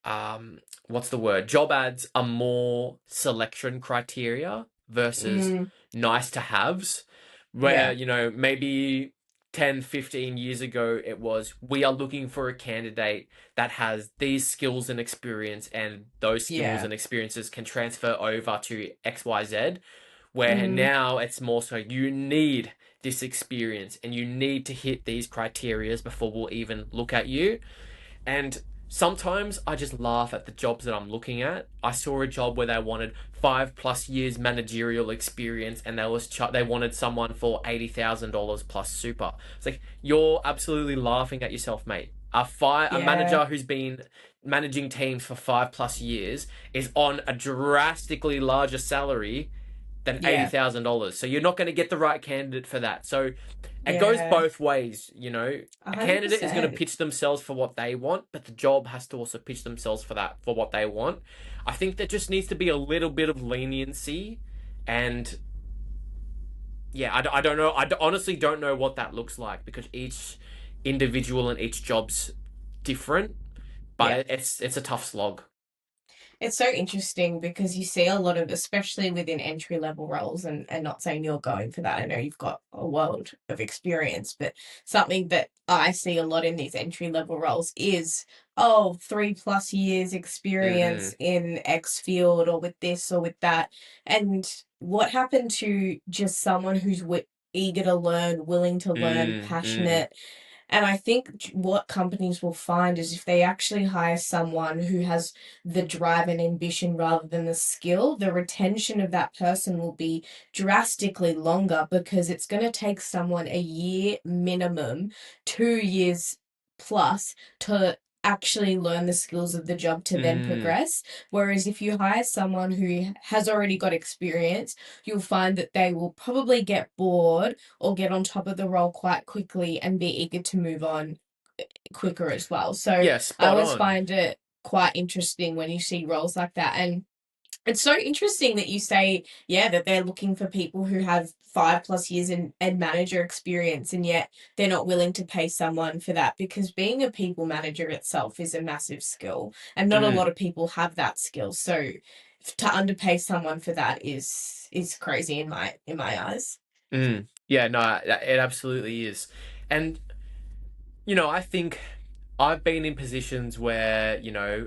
um what's the word? Job ads are more selection criteria versus mm, nice to haves, where, yeah, maybe 10, 15 years ago it was we are looking for a candidate that has these skills and experience, and those skills yeah, and experiences can transfer over to XYZ, where mm, now it's more so you need this experience and you need to hit these criterias before we'll even look at you. And sometimes I just laugh at the jobs that I'm looking at. I saw a job where they wanted 5+ years managerial experience, and they wanted someone for $80,000 plus super. It's like you're absolutely laughing at yourself, mate. A yeah, manager who's been managing teams for 5+ years is on a drastically larger salary than eighty yeah, thousand dollars. So you're not going to get the right candidate for that. So it goes yeah, both ways. a A hundred candidate is going to percent. pitch themselves for what they want, but the job has to also pitch themselves for what they want. I think there just needs to be a little bit of leniency, and yeah, I don't know. Honestly don't know what that looks like because each individual and each job's different, but Yeah. it's a tough slog. It's so interesting because you see a lot of, especially within entry level roles, and not saying you're going for that. I know you've got a world of experience, but something that I see a lot in these entry level roles is, oh, 3+ years Mm-hmm. experience in X field or with this or with that. And what happened to just someone who's eager to learn, willing to learn, Mm-hmm. passionate? And I think what companies will find is if they actually hire someone who has the drive and ambition rather than the skill, the retention of that person will be drastically longer because it's going to take someone a year minimum, 2 years plus to actually learn the skills of the job to then Mm. progress. Whereas if you hire someone who has already got experience, you'll find that they will probably get bored or get on top of the role quite quickly and be eager to move on quicker as well. So Yeah, I spot always on. find it quite interesting when you see roles like that. And it's so interesting that you say, yeah, that they're looking for people who have 5+ years in manager experience, and yet they're not willing to pay someone for that because being a people manager itself is a massive skill, and not a lot Mm. of people have that skill. So to underpay someone for that is crazy in my eyes. Mm. Yeah, no, it absolutely is. And, I think I've been in positions where,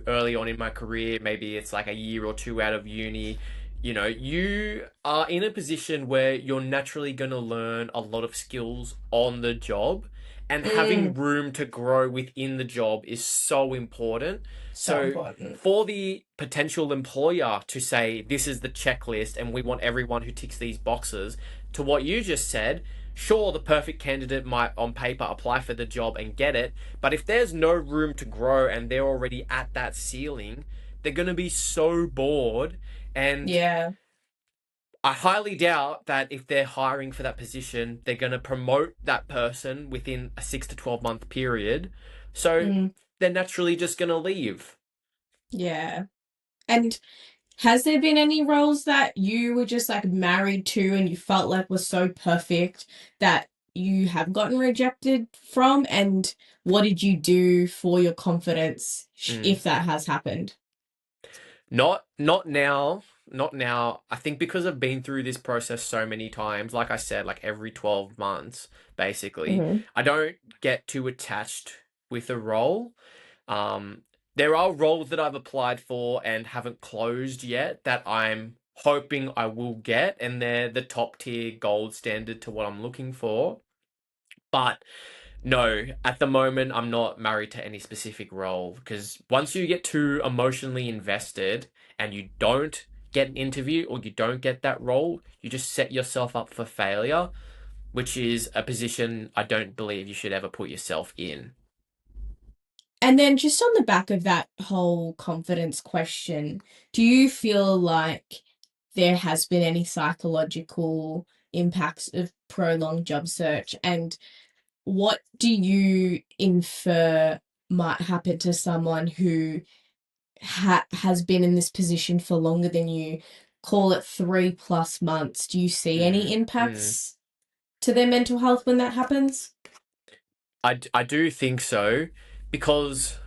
early on in my career, maybe it's like a year or two out of uni, you are in a position where you're naturally going to learn a lot of skills on the job, and having Mm, room to grow within the job is so important. so So, important. for the potential employer to say, this is the checklist and we want everyone who ticks these boxes, to what you just said, sure, the perfect candidate might on paper apply for the job and get it, but if there's no room to grow and they're already at that ceiling, they're going to be so bored. And Yeah. I highly doubt that if they're hiring for that position, they're going to promote that person within a 6 to 12 month period. So Mm, they're naturally just going to leave. yeah. And has there been any roles that you were just like married to and you felt like was so perfect that you have gotten rejected from? And what did you do for your confidence Mm. if that has happened? Not now. Not now. I think because I've been through this process so many times, like I said, like every 12 months, basically, Hmm. I don't get too attached with a role. Um, there are roles that I've applied for and haven't closed yet that I'm hoping I will get, and they're the top tier gold standard to what I'm looking for. But no, at the moment, I'm not married to any specific role because once you get too emotionally invested and you don't get an interview or you don't get that role, you just set yourself up for failure, which is a position I don't believe you should ever put yourself in. And then just on the back of that whole confidence question, do you feel like there has been any psychological impacts of prolonged job search? And what do you infer might happen to someone who has been in this position for longer than you? Call it 3+ months. Do you see any Mm, mm. impacts to their mental health when that happens? I do think so because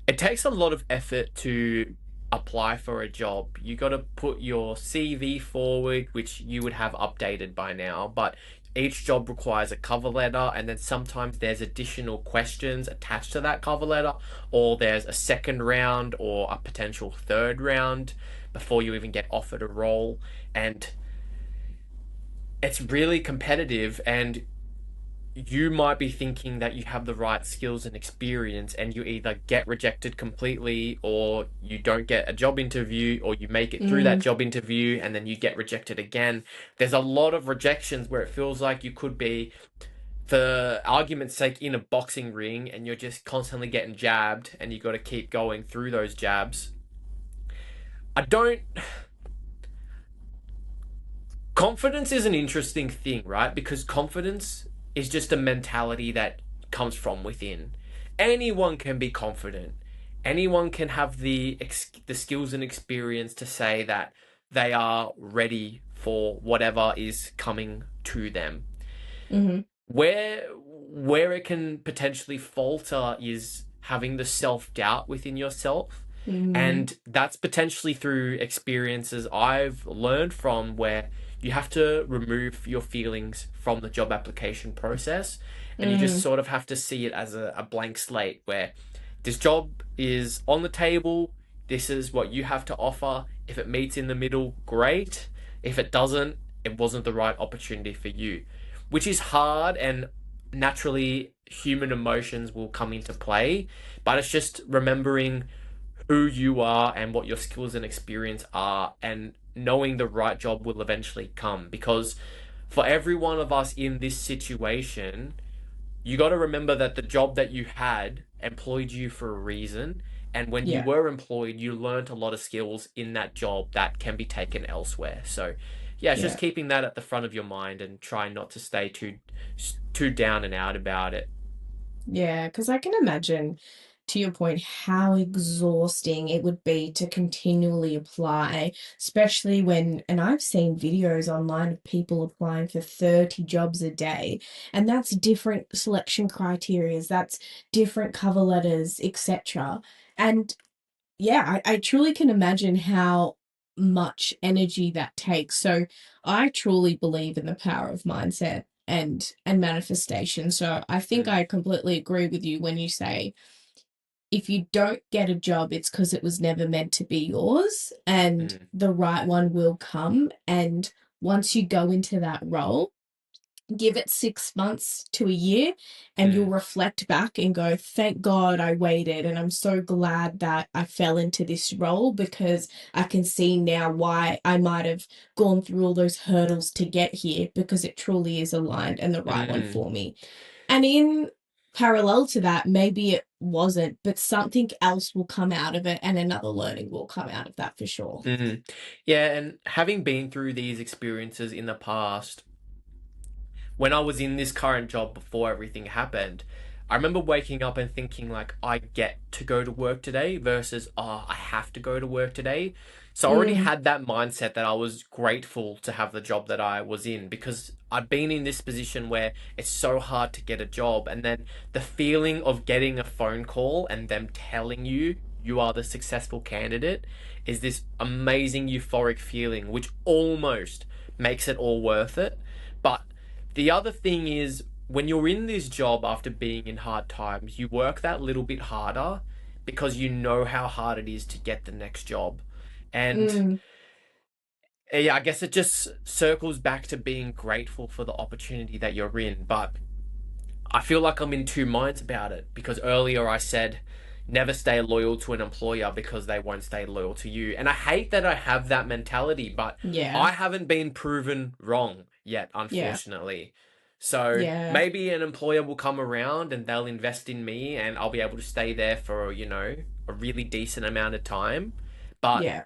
it takes a lot of effort to apply for a job. You got to put your CV forward, which you would have updated by now, but each job requires a cover letter, and then sometimes there's additional questions attached to that cover letter, or there's a second round or a potential third round before you even get offered a role. And it's really competitive, and you might be thinking that you have the right skills and experience, and you either get rejected completely or you don't get a job interview, or you make it through that Mm, job interview and then you get rejected again. There's a lot of rejections where it feels like you could be, for argument's sake, in a boxing ring and you're just constantly getting jabbed and you got to keep going through those jabs. I don't Confidence is an interesting thing, right? Because confidence is just a mentality that comes from within. Anyone can be confident. Anyone can have the skills and experience to say that they are ready for whatever is coming to them. mm-hmm, Where it can potentially falter is having the self-doubt within yourself. mm, And that's potentially through experiences I've learned from, where you have to remove your feelings from the job application process, and you just mm, sort of have to see it as a blank slate where this job is on the table, this is what you have to offer. If it meets in the middle, great. If it doesn't, it wasn't the right opportunity for you, which is hard, and naturally human emotions will come into play, but it's just remembering who you are and what your skills and experience are, and knowing the right job will eventually come. Because for every one of us in this situation, you got to remember that the job that you had employed you for a reason. And when you yeah, were employed, you learned a lot of skills in that job that can be taken elsewhere. So, yeah, it's just yeah. keeping that at the front of your mind and trying not to stay too down and out about it. Yeah, because I can imagine, to your point, how exhausting it would be to continually apply, especially when, and I've seen videos online of people applying for 30 jobs a day, and that's different selection criterias, that's different cover letters, etc. And yeah, I truly can imagine how much energy that takes. So I truly believe in the power of mindset. and manifestation. So I think Mm, I completely agree with you when you say if you don't get a job, it's because it was never meant to be yours, and mm, the right one will come. And once you go into that role, give it 6 months to a year, and you'll mm, reflect back and go, thank God I waited. And I'm so glad that I fell into this role because I can see now why I might have gone through all those hurdles to get here because it truly is aligned and the right one mm, for me. And in parallel to that, maybe it wasn't, but something else will come out of it and another learning will come out of that for sure. mm. Yeah, and having been through these experiences in the past, when I was in this current job before everything happened, I remember waking up and thinking like I get to go to work today versus I have to go to work today. So I already Mm, had that mindset that I was grateful to have the job that I was in because I'd been in this position where it's so hard to get a job, and then the feeling of getting a phone call and them telling you you are the successful candidate is this amazing euphoric feeling which almost makes it all worth it. But the other thing is, when you're in this job after being in hard times, you work that little bit harder because you know how hard it is to get the next job. And mm, yeah, I guess it just circles back to being grateful for the opportunity that you're in. But I feel like I'm in two minds about it because earlier I said never stay loyal to an employer because they won't stay loyal to you. And I hate that I have that mentality, but yeah, I haven't been proven wrong yet, yeah, unfortunately. So yeah, maybe an employer will come around and they'll invest in me and I'll be able to stay there for, a really decent amount of time. But yeah.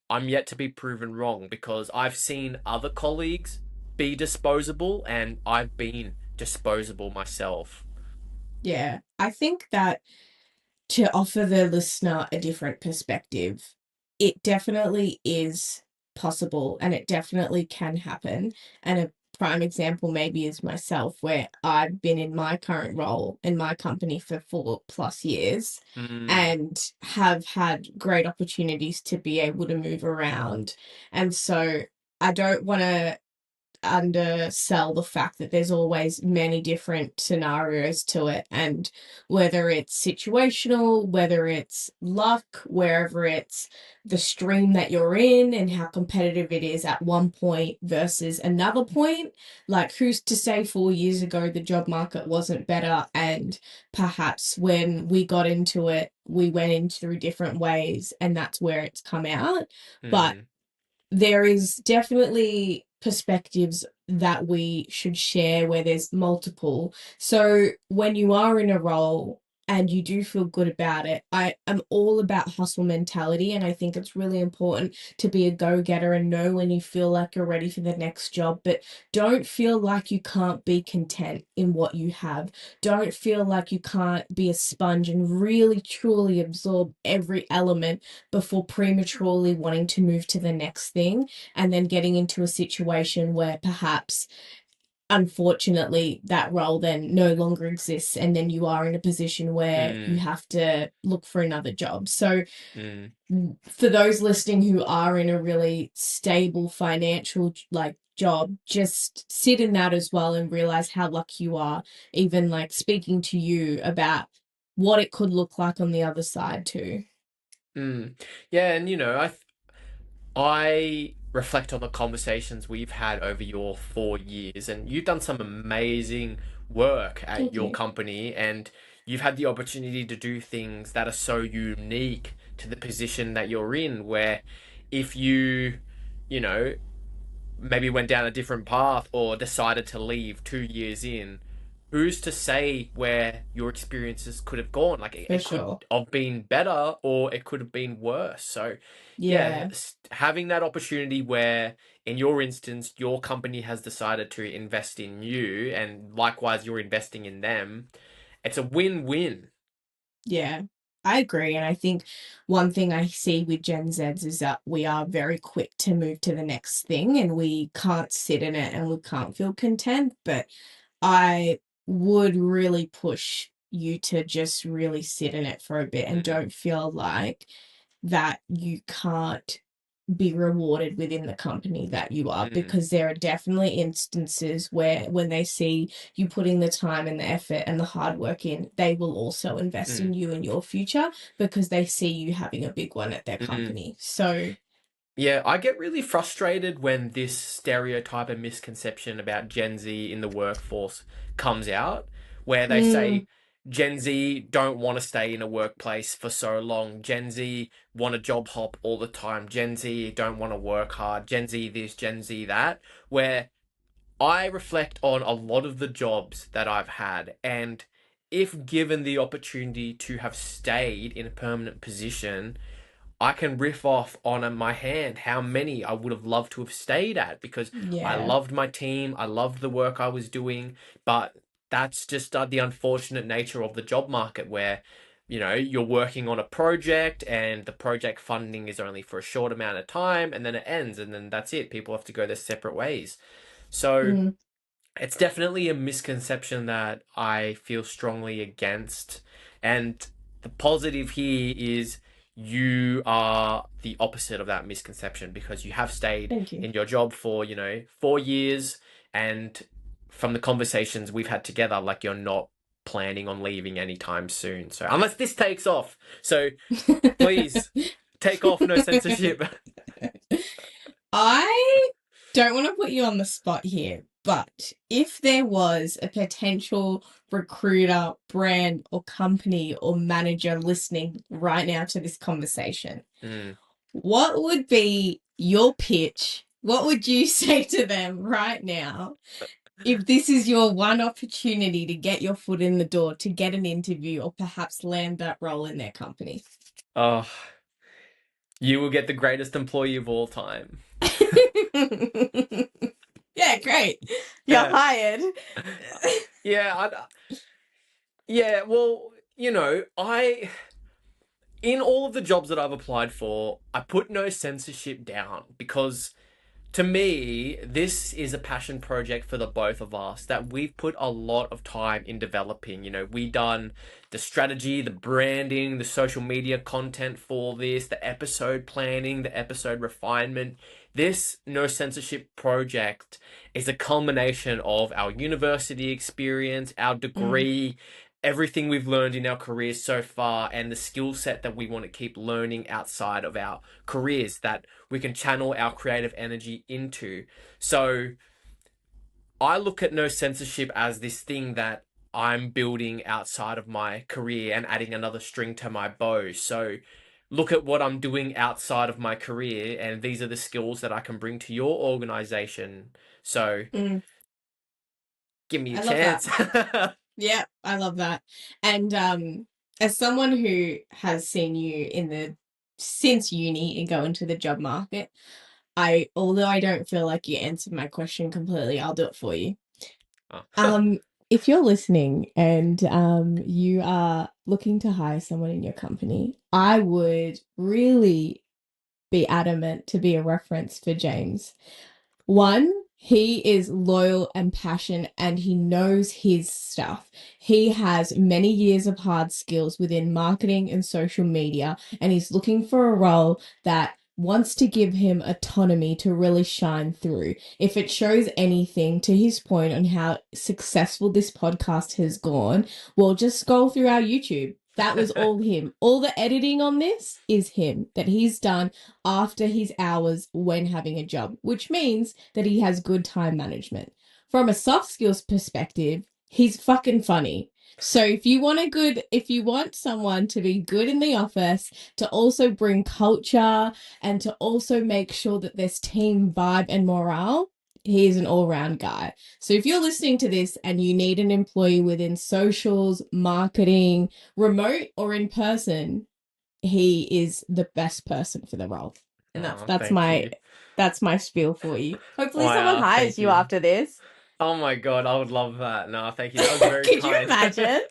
I'm yet to be proven wrong because I've seen other colleagues be disposable and I've been disposable myself. Yeah, I think that to offer the listener a different perspective, it definitely is possible and it definitely can happen. And a prime example maybe is myself, where I've been in my current role in my company for 4+ years Mm, and have had great opportunities to be able to move around. And so I don't want to undersell the fact that there's always many different scenarios to it, and whether it's situational, whether it's luck, wherever it's the stream that you're in and how competitive it is at one point versus another point. Like, who's to say 4 years ago the job market wasn't better, and perhaps when we got into it we went in through different ways and that's where it's come out. But mm, there is definitely perspectives that we should share where there's multiple. So when you are in a role and you do feel good about it, I am all about hustle mentality. And I think it's really important to be a go getter and know when you feel like you're ready for the next job. But don't feel like you can't be content in what you have. Don't feel like you can't be a sponge and really truly absorb every element before prematurely wanting to move to the next thing and then getting into a situation where perhaps unfortunately that role then no longer exists and then you are in a position where you mm, have to look for another job. So mm, for those listening who are in a really stable financial like job, just sit in that as well and realize how lucky you are, even like speaking to you about what it could look like on the other side too. mm. Yeah, and I reflect on the conversations we've had over your 4 years, and you've done some amazing work at Thank your you. company, and you've had the opportunity to do things that are so unique to the position that you're in, where if you know, maybe went down a different path or decided to leave 2 years in, who's to say where your experiences could have gone? Like For it could sure. have been better or it could have been worse. So, yeah, Yeah. having that opportunity where, in your instance, your company has decided to invest in you and likewise you're investing in them, it's a win-win. Yeah. I agree. And I think one thing I see with Gen Zs is that we are very quick to move to the next thing and we can't sit in it and we can't feel content. But I would really push you to just really sit in it for a bit and Mm, don't feel like that you can't be rewarded within the company that you are, Mm, because there are definitely instances where when they see you putting the time and the effort and the hard work in, they will also invest in mm, you and your future because they see you having a big one at their mm. company. So, Yeah, I get really frustrated when this stereotype and misconception about Gen Z in the workforce comes out, where they mm, say Gen Z don't want to stay in a workplace for so long. Gen Z want to job hop all the time. Gen Z don't want to work hard. Gen Z this, Gen Z that, where I reflect on a lot of the jobs that I've had, and if given the opportunity to have stayed in a permanent position, I can riff off on my hand how many I would have loved to have stayed at because I yeah. loved my team, I loved the work I was doing, but that's just the unfortunate nature of the job market where, you're working on a project and the project funding is only for a short amount of time and then it ends and then that's it. People have to go their separate ways. So Mm, it's definitely a misconception that I feel strongly against. And the positive here is you are the opposite of that misconception because you have stayed thank you. in your job for, 4 years. And from the conversations we've had together, like you're not planning on leaving anytime soon. So, unless this takes off. So, please take off, no censorship. I don't want to put you on the spot here, but if there was a potential recruiter, brand, or company or manager listening right now to this conversation, Mm. what would be your pitch? What would you say to them right now if this is your one opportunity to get your foot in the door, to get an interview, or perhaps land that role in their company? Oh, you will get the greatest employee of all time. Yeah, great. You're Yeah. hired. Yeah, yeah, well, in all of the jobs that I've applied for, I put no censorship down because to me, this is a passion project for the both of us that we've put a lot of time in developing. We done the strategy, the branding, the social media content for this, the episode planning, the episode refinement. This no censorship project is a culmination of our university experience, our Mm, degree, everything we've learned in our careers so far, and the skill set that we want to keep learning outside of our careers that we can channel our creative energy into. So I look at no censorship as this thing that I'm building outside of my career and adding another string to my bow. So look at what I'm doing outside of my career, and these are the skills that I can bring to your organization. So mm. give me a I love that. chance. Yeah, I love that. And as someone who has seen you in the since uni and go into the job market, although I don't feel like you answered my question completely, I'll do it for you. Oh. Um, if you're listening and you are looking to hire someone in your company, I would really be adamant to be a reference for James. One, he is loyal and passionate and he knows his stuff. He has many years of hard skills within marketing and social media, and he's looking for a role that wants to give him autonomy to really shine through. If it shows anything to his point on how successful this podcast has gone, well, just scroll through our YouTube. That was all him. All the editing on this is him that he's done after his hours when having a job, which means that he has good time management. From a soft skills perspective, he's fucking funny. So if you want someone to be good in the office, to also bring culture and to also make sure that there's team vibe and morale, he is an all-round guy. So if you're listening to this and you need an employee within socials, marketing, remote or in person, he is the best person for the role. And that's Oh, that's thank my you. that's my spiel for you. Hopefully someone Wow, hires thank you you. after this. Oh my God, I would love that. No, thank you. That was very Could you kind. imagine?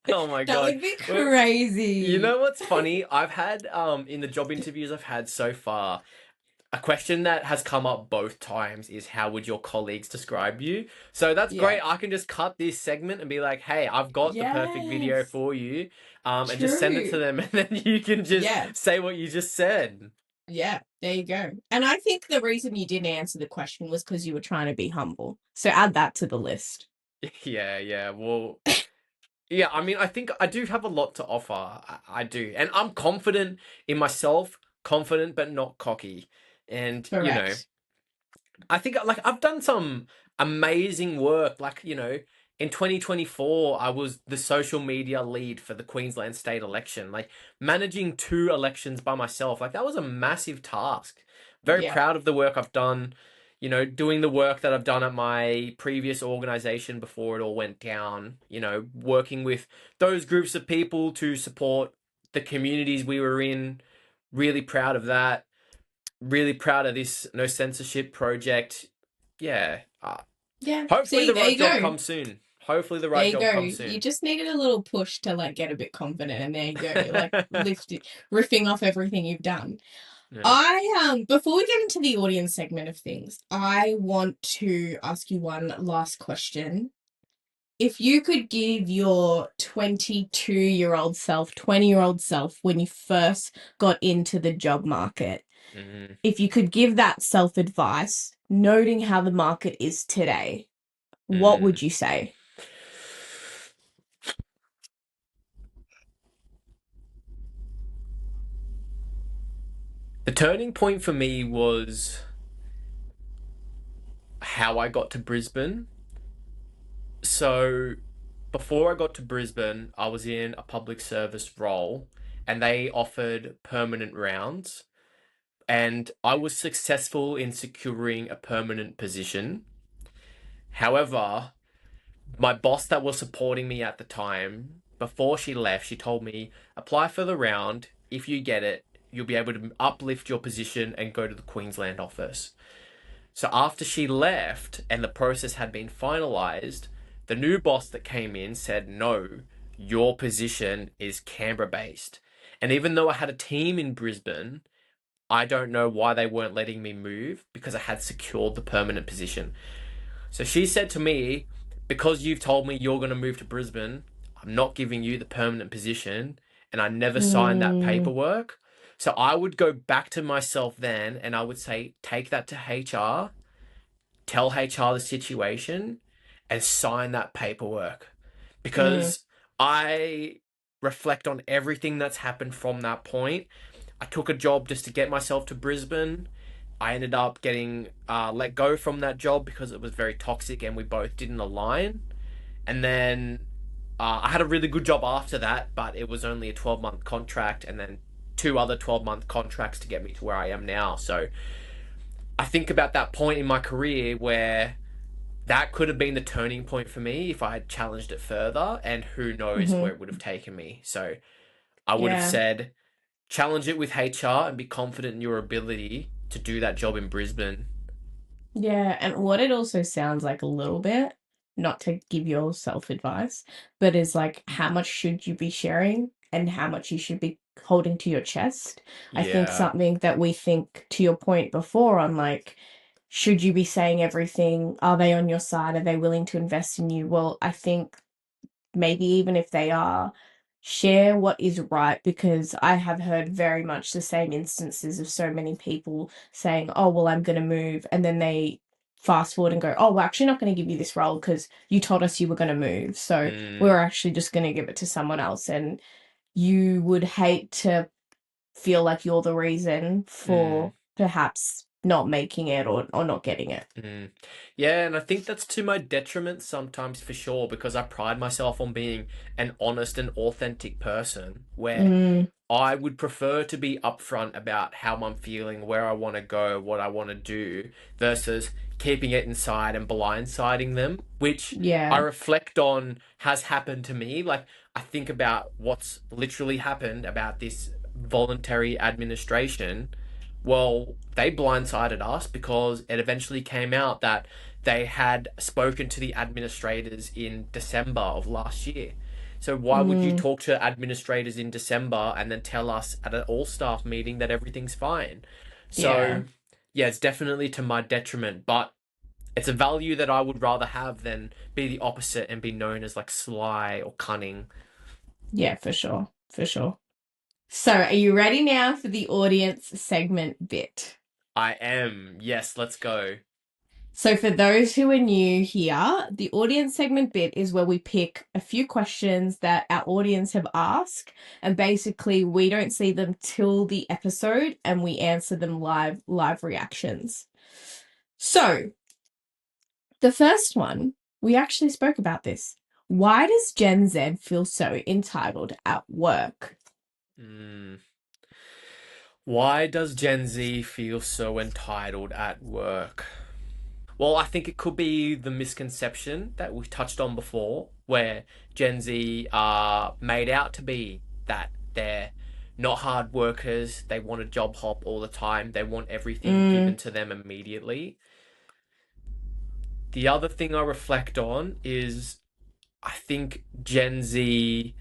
Oh my That God. would be Well, you crazy. know what's funny? I've had in the job interviews I've had so far, a question that has come up both times is how would your colleagues describe you? So that's Yeah. great. I can just cut this segment and be like, "Hey, I've got the perfect video Yes. for you." And just send it to True. them and then you can just Yeah. say what you just said. Yeah, there you go. And I think the reason you didn't answer the question was because you were trying to be humble. So add that to the list. Yeah, yeah. Well, yeah, I mean, I think I do have a lot to offer. I do. And I'm confident in myself, confident but not cocky. And, Correct. I think like I've done some amazing work. Like, in 2024, I was the social media lead for the Queensland state election, like managing two elections by myself. Like that was a massive task. Very Yeah. proud of the work I've done, doing the work that I've done at my previous organization before it all went down, working with those groups of people to support the communities we were in. Really proud of that, really proud of this no censorship project. Yeah. Yeah. Hopefully See, the there right you job go. comes soon. Hopefully the There right you job go. comes You soon. just needed a little push to like get a bit confident, and there you go. You're like riffing off everything you've done. Yeah. I before we get into the audience segment of things, I want to ask you one last question. If you could give your 22-year-old self, 20-year-old self when you first got into the job market, Mm, if you could give that self advice, noting how the market is today, what would mm. you say? The turning point for me was how I got to Brisbane. So before I got to Brisbane, I was in a public service role and they offered permanent rounds. And I was successful in securing a permanent position. However, my boss that was supporting me at the time, before she left, she told me, apply for the round. If you get it, you'll be able to uplift your position and go to the Queensland office. So after she left and the process had been finalized, the new boss that came in said, no, your position is Canberra based. And even though I had a team in Brisbane, I don't know why they weren't letting me move because I had secured the permanent position. So she said to me, because you've told me you're going to move to Brisbane, I'm not giving you the permanent position. And I never signed that Mm, paperwork. So I would go back to myself then and I would say, take that to HR, tell HR the situation, and sign that paperwork. mm, Because I reflect on everything that's happened from that point. I took a job just to get myself to Brisbane. I ended up getting let go from that job because it was very toxic and we both didn't align. And then I had a really good job after that, but it was only a 12-month contract and then two other 12-month contracts to get me to where I am now. So I think about that point in my career where that could have been the turning point for me if I had challenged it further, and who knows hmm. where it would have taken me. So I would have Yeah. said, challenge it with HR and be confident in your ability to do that job in Brisbane. Yeah, and what it also sounds like a little bit, not to give yourself advice, but is like how much should you be sharing and how much you should be holding to your chest. I think Yeah. something that we think to your point before on like, should you be saying everything? Are they on your side? Are they willing to invest in you? Well, I think maybe even if they are, share what is right because I have heard very much the same instances of so many people saying, oh, well, I'm going to move. And then they fast forward and go, oh, we're actually not going to give you this role because you told us you were going to move. So Mm, we're actually just going to give it to someone else. And you would hate to feel like you're the reason mm, for perhaps not making it or not getting it. mm. Yeah, and I think that's to my detriment sometimes for sure because I pride myself on being an honest and authentic person where Mm, I would prefer to be upfront about how I'm feeling, where I want to go, what I want to do, versus keeping it inside and blindsiding them, which I yeah. reflect on has happened to me. Like, I think about what's literally happened about this voluntary administration. Well, they blindsided us because it eventually came out that they had spoken to the administrators in December of last year. So why would you Mm, talk to administrators in December and then tell us at an all staff meeting that everything's fine? yeah. So yeah, it's definitely to my detriment, but it's a value that I would rather have than be the opposite and be known as like sly or cunning. Yeah, for sure. For sure. So, are you ready now for the audience segment bit? I am. Yes, let's go. So, for those who are new here, the audience segment bit is where we pick a few questions that our audience have asked, and basically we don't see them till the episode and we answer them live reactions. So, the first one, we actually spoke about this. Why does Gen Z feel so entitled at work? Mm. Why does Gen Z feel so entitled at work? Well, I think it could be the misconception that we touched on before, where Gen Z are made out to be that they're not hard workers, they want a job hop all the time, they want everything given Mm, to them immediately. The other thing I reflect on is I think Gen Z,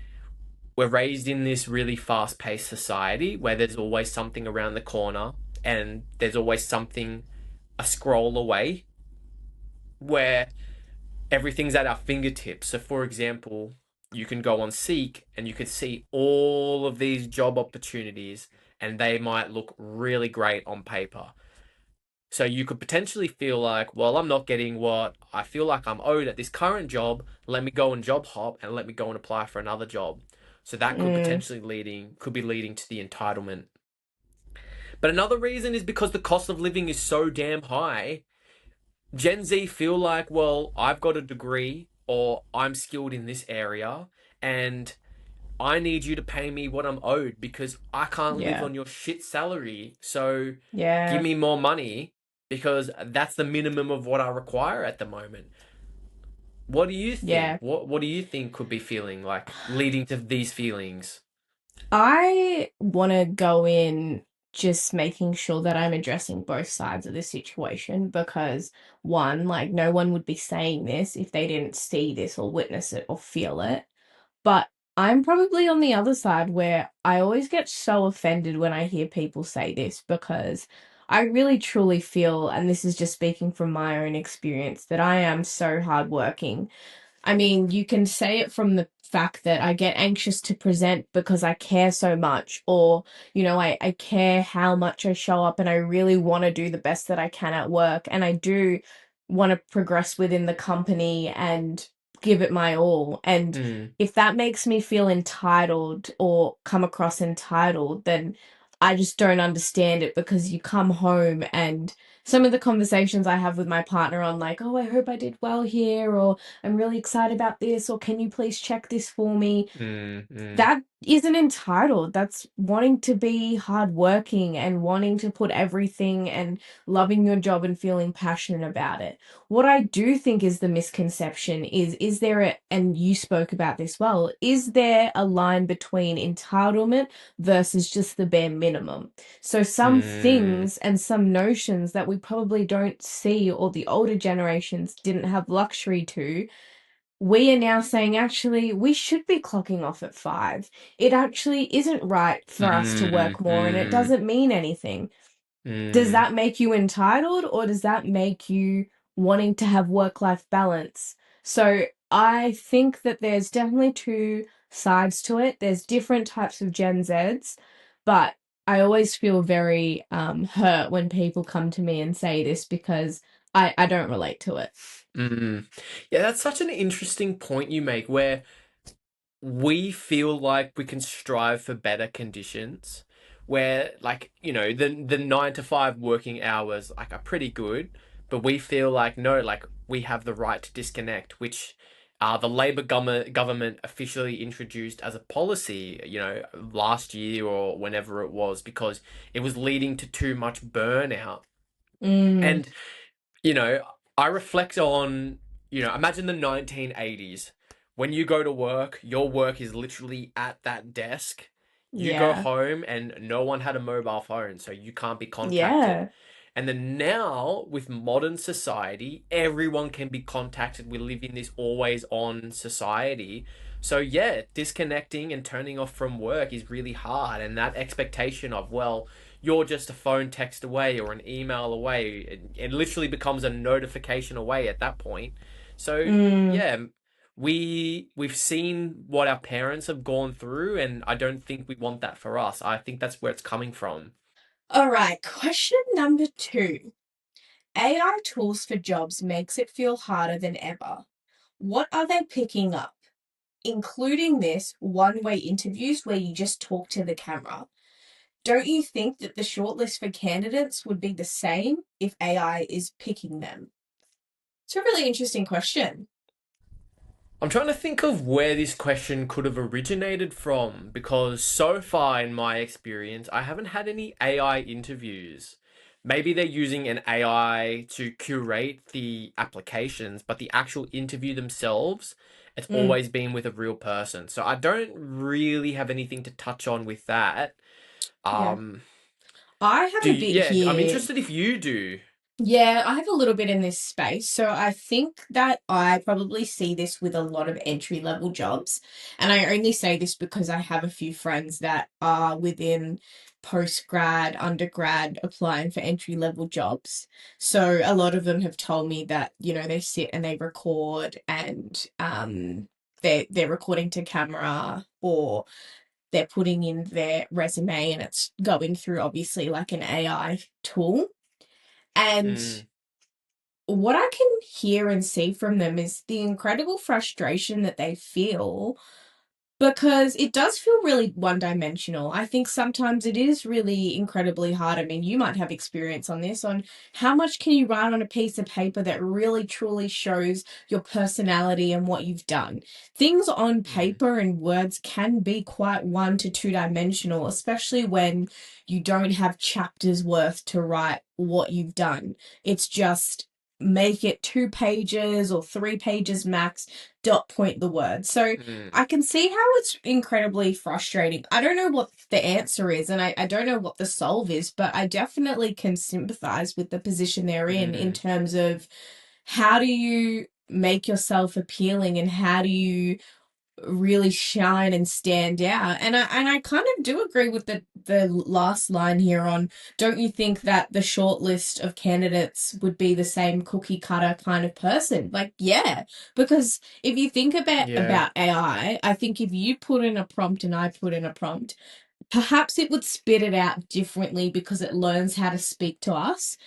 we're raised in this really fast paced society where there's always something around the corner and there's always something a scroll away where everything's at our fingertips. So, for example, you can go on Seek and you can see all of these job opportunities, and they might look really great on paper. So, you could potentially feel like, well, I'm not getting what I feel like I'm owed at this current job. Let me go and job hop and let me go and apply for another job. So, that could mm, potentially could be leading to the entitlement. But another reason is because the cost of living is so damn high. Gen Z feel like, well, I've got a degree or I'm skilled in this area and I need you to pay me what I'm owed because I can't live yeah, on your shit salary. So give yeah, me more money because that's the minimum of what I require at the moment. What do you think? yeah. What do you think could be feeling like leading to these feelings? I want to go in just making sure that I'm addressing both sides of the situation because, one, like, no one would be saying this if they didn't see this or witness it or feel it. But I'm probably on the other side where I always get so offended when I hear people say this because I really truly feel, and this is just speaking from my own experience, that I am so hardworking. I mean, you can say it from the fact that I get anxious to present because I care so much, or, I care how much I show up and I really want to do the best that I can at work. And I do want to progress within the company and give it my all. And Mm, if that makes me feel entitled or come across entitled, then I just don't understand it because you come home and some of the conversations I have with my partner on, like, oh, I hope I did well here, or I'm really excited about this, or can you please check this for me? mm, mm, That isn't entitled. That's wanting to be hardworking and wanting to put everything and loving your job and feeling passionate about it. What I do think is the misconception is there and you spoke about this well, is there a line between entitlement versus just the bare minimum? So some mm, things and some notions that we probably don't see or the older generations didn't have luxury to, we are now saying actually we should be clocking off at 5. It actually isn't right for us to mm, work more and it mm, doesn't mean anything. Does mm, that make you entitled or does that make you wanting to have work life balance? So I think that there's definitely two sides to it. There's different types of Gen Zs, but I always feel very hurt when people come to me and say this because I don't relate to it. mm. Yeah, that's such an interesting point you make where we feel like we can strive for better conditions where like the 9 to 5 working hours like are pretty good, but we feel like no, like we have the right to disconnect, which the Labour government officially introduced as a policy, last year or whenever it was, because it was leading to too much burnout. Mm, And you know, I reflect on, imagine the 1980s. When you go to work, your work is literally at that desk. You go yeah. home and no one had a mobile phone, so you can't be contacted. Yeah. And then now, with modern society, everyone can be contacted. We live in this always on society. So, yeah, disconnecting and turning off from work is really hard. And that expectation of, well, you're just a phone text away or an email away, it literally becomes a notification away at that point. So, Mm, yeah, we've seen what our parents have gone through, and I don't think we want that for us. I think that's where it's coming from. All right, question number two. AI tools for jobs makes it feel harder than ever. What are they picking up? Including this one-way interviews where you just talk to the camera. Don't you think that the shortlist for candidates would be the same if AI is picking them? It's a really interesting question. I'm trying to think of where this question could have originated from because so far in my experience, I haven't had any AI interviews. Maybe they're using an AI to curate the applications, but the actual interview themselves, it's Mm, always been with a real person. So I don't really have anything to touch on with that. yeah. Um, I have a bit I'm here. interested if you do. Yeah, I have a little bit in this space. So I think that I probably see this with a lot of entry level jobs. And I only say this because I have a few friends that are within post grad, undergrad applying for entry level jobs. So a lot of them have told me that, they sit and they record and they're recording to camera or they're putting in their resume and it's going through obviously like an AI tool. And Mm, what I can hear and see from them is the incredible frustration that they feel because it does feel really one dimensional. I think sometimes it is really incredibly hard. I mean, you might have experience on this, on how much can you write on a piece of paper that really truly shows your personality and what you've done. Things on mm, paper and words can be quite one to two dimensional, especially when you don't have chapters worth to write what you've done. It's just make it 2 pages or 3 pages max, dot point the word. So mm, I can see how it's incredibly frustrating. I don't know what the answer is, and I don't know what the solve is, but I definitely can sympathize with the position they're in mm, terms of how do you make yourself appealing and how do you really shine and stand out. And I kind of do agree with the last line here on don't you think that the short list of candidates would be the same cookie cutter kind of person? Like, yeah, because if you think about yeah. AI, I think if you put in a prompt and I put in a prompt, perhaps it would spit it out differently because it learns how to speak to us.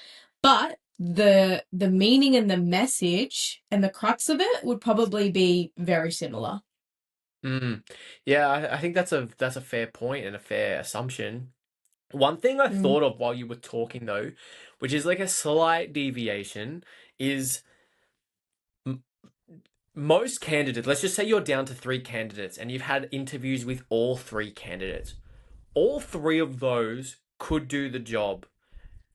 But the meaning and the message and the crux of it would probably be very similar. Mm. Yeah, I think that's a fair point and a fair assumption. One thing I Mm, thought of while you were talking though, which is like a slight deviation, is m most candidates, let's just say you're down to three candidates and you've had interviews with all three candidates. All three of those could do the job.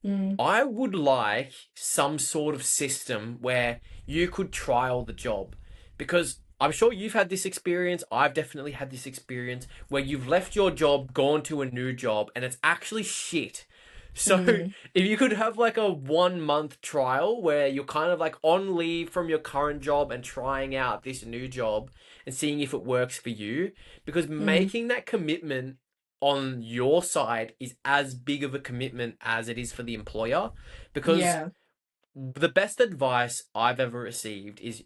mm. I would like some sort of system where you could trial the job because I'm sure you've had this experience. I've definitely had this experience where you've left your job, gone to a new job, and it's actually shit. So Mm, if you could have like a 1 month trial where you're kind of like on leave from your current job and trying out this new job and seeing if it works for you, because mm, making that commitment on your side is as big of a commitment as it is for the employer because yeah, the best advice I've ever received is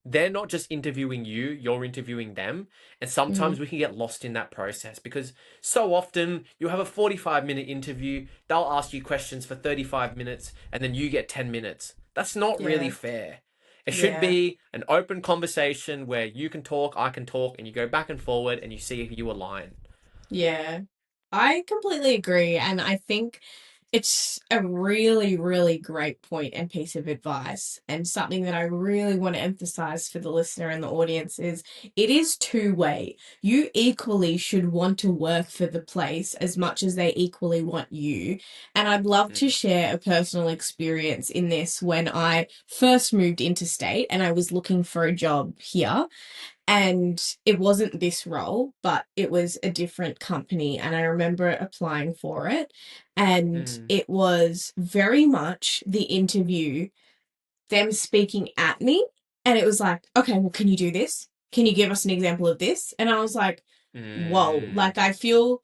they're not just interviewing you, you're interviewing them. And sometimes mm, we can get lost in that process because so often you have a 45-minute interview, they'll ask you questions for 35 minutes, and then you get 10 minutes. That's not really yeah, fair. It should yeah, be an open conversation where you can talk, I can talk, and you go back and forward and you see if you align. yeah. I completely agree. And I think it's a really, really great point and piece of advice. And something that I really want to emphasize for the listener and the audience is it is two-way. You equally should want to work for the place as much as they equally want you. And I'd love to Mm, share a personal experience in this when I first moved interstate and I was looking for a job here. And it wasn't this role, but it was a different company. And I remember applying for it. And mm, it was very much the interview, them speaking at me. And it was like, okay, well, can you do this? Can you give us an example of this? And I was like, whoa, mm. like I feel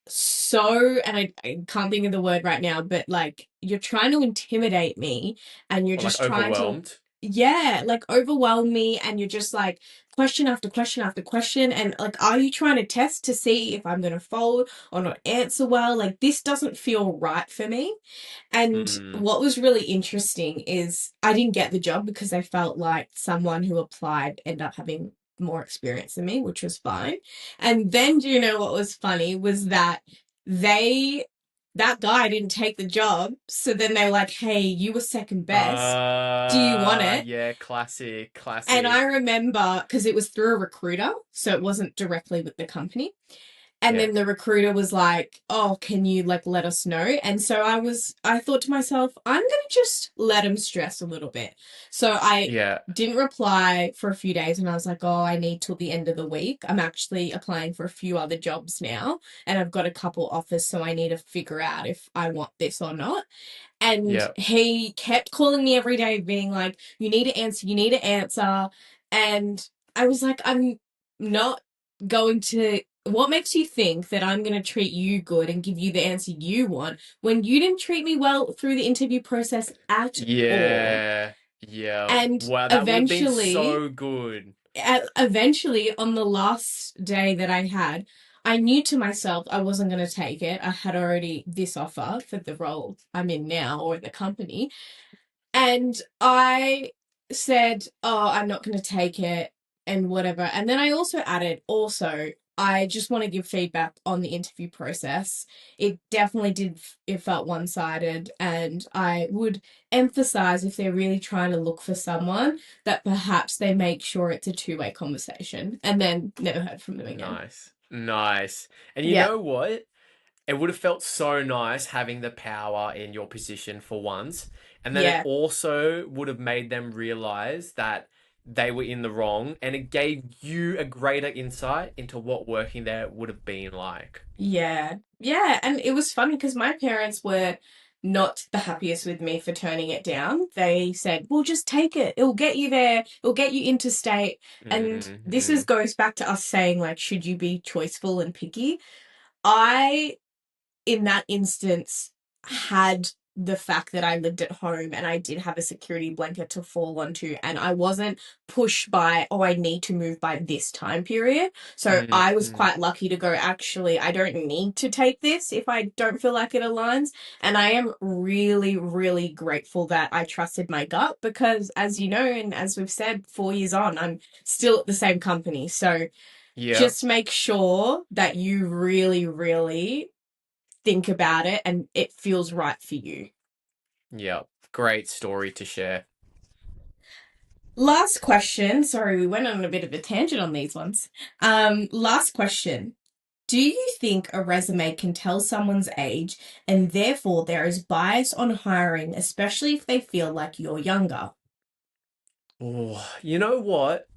so, and I can't think of the word right now, but like you're trying to intimidate me and you're Or like just trying to, overwhelmed. yeah, like overwhelm me, and you're just like question after question after question, and like, are you trying to test to see if I'm gonna fold or not answer well? Like, this doesn't feel right for me. And Mm. what was really interesting is I didn't get the job because I felt like someone who applied ended up having more experience than me, which was fine. And then, do you know what was funny was that they that guy didn't take the job. So then they were like, hey, you were second best. Do you want it? Yeah, classic, And I classic. remember because it was through a recruiter, so it wasn't directly with the company. And Yeah, then the recruiter was like, "Oh, can you like let us know?" And so I thought to myself, I'm going to just let him stress a little bit. So I yeah, didn't reply for a few days, and I was like, "Oh, I need till the end of the week. I'm actually applying for a few other jobs now, and I've got a couple offers, so I need to figure out if I want this or not." And yeah, he kept calling me every day, being like, "You need to answer, you need to answer." And I was like, I'm not going to. What makes you think that I'm going to treat you good and give you the answer you want when you didn't treat me well through the interview process at all? yeah, yeah. And Wow, that would have been so good. eventually, on the last day that I had, I knew to myself I wasn't going to take it. I had already this offer for the role I'm in now or the company. And I said, "Oh, I'm not going to take it," and whatever. And then I also added, also, I just want to give feedback on the interview process. It definitely did, it felt one sided. And I would emphasize if they're really trying to look for someone that perhaps they make sure it's a two-way conversation. And then never heard from them again. Nice, nice. And you Yeah. know what? It would have felt so nice having the power in your position for once. And then it Yeah. also would have made them realize that they were in the wrong, and it gave you a greater insight into what working there would have been like. Yeah. Yeah. And it was funny because my parents were not the happiest with me for turning it down. They said, well, just take it. It'll get you there. It'll get you interstate. And this is Mm-hmm. goes back to us saying, like, should you be choiceful and picky? I in that instance had the fact that I lived at home and I did have a security blanket to fall onto, and I wasn't pushed by, oh, I need to move by this time period. So I was Mm-hmm. quite lucky to go, actually, I don't need to take this if I don't feel like it aligns. And I am really, really grateful that I trusted my gut because, as you know, and as we've said, 4 years on, I'm still at the same company. So Yeah, just make sure that you really, really think about it and it feels right for you. yeah. Great story to share. Last question. Sorry, we went on a bit of a tangent on these ones. Last question. Do you think a resume can tell someone's age and therefore there is bias on hiring, especially if they feel like you're younger? Oh, you know what?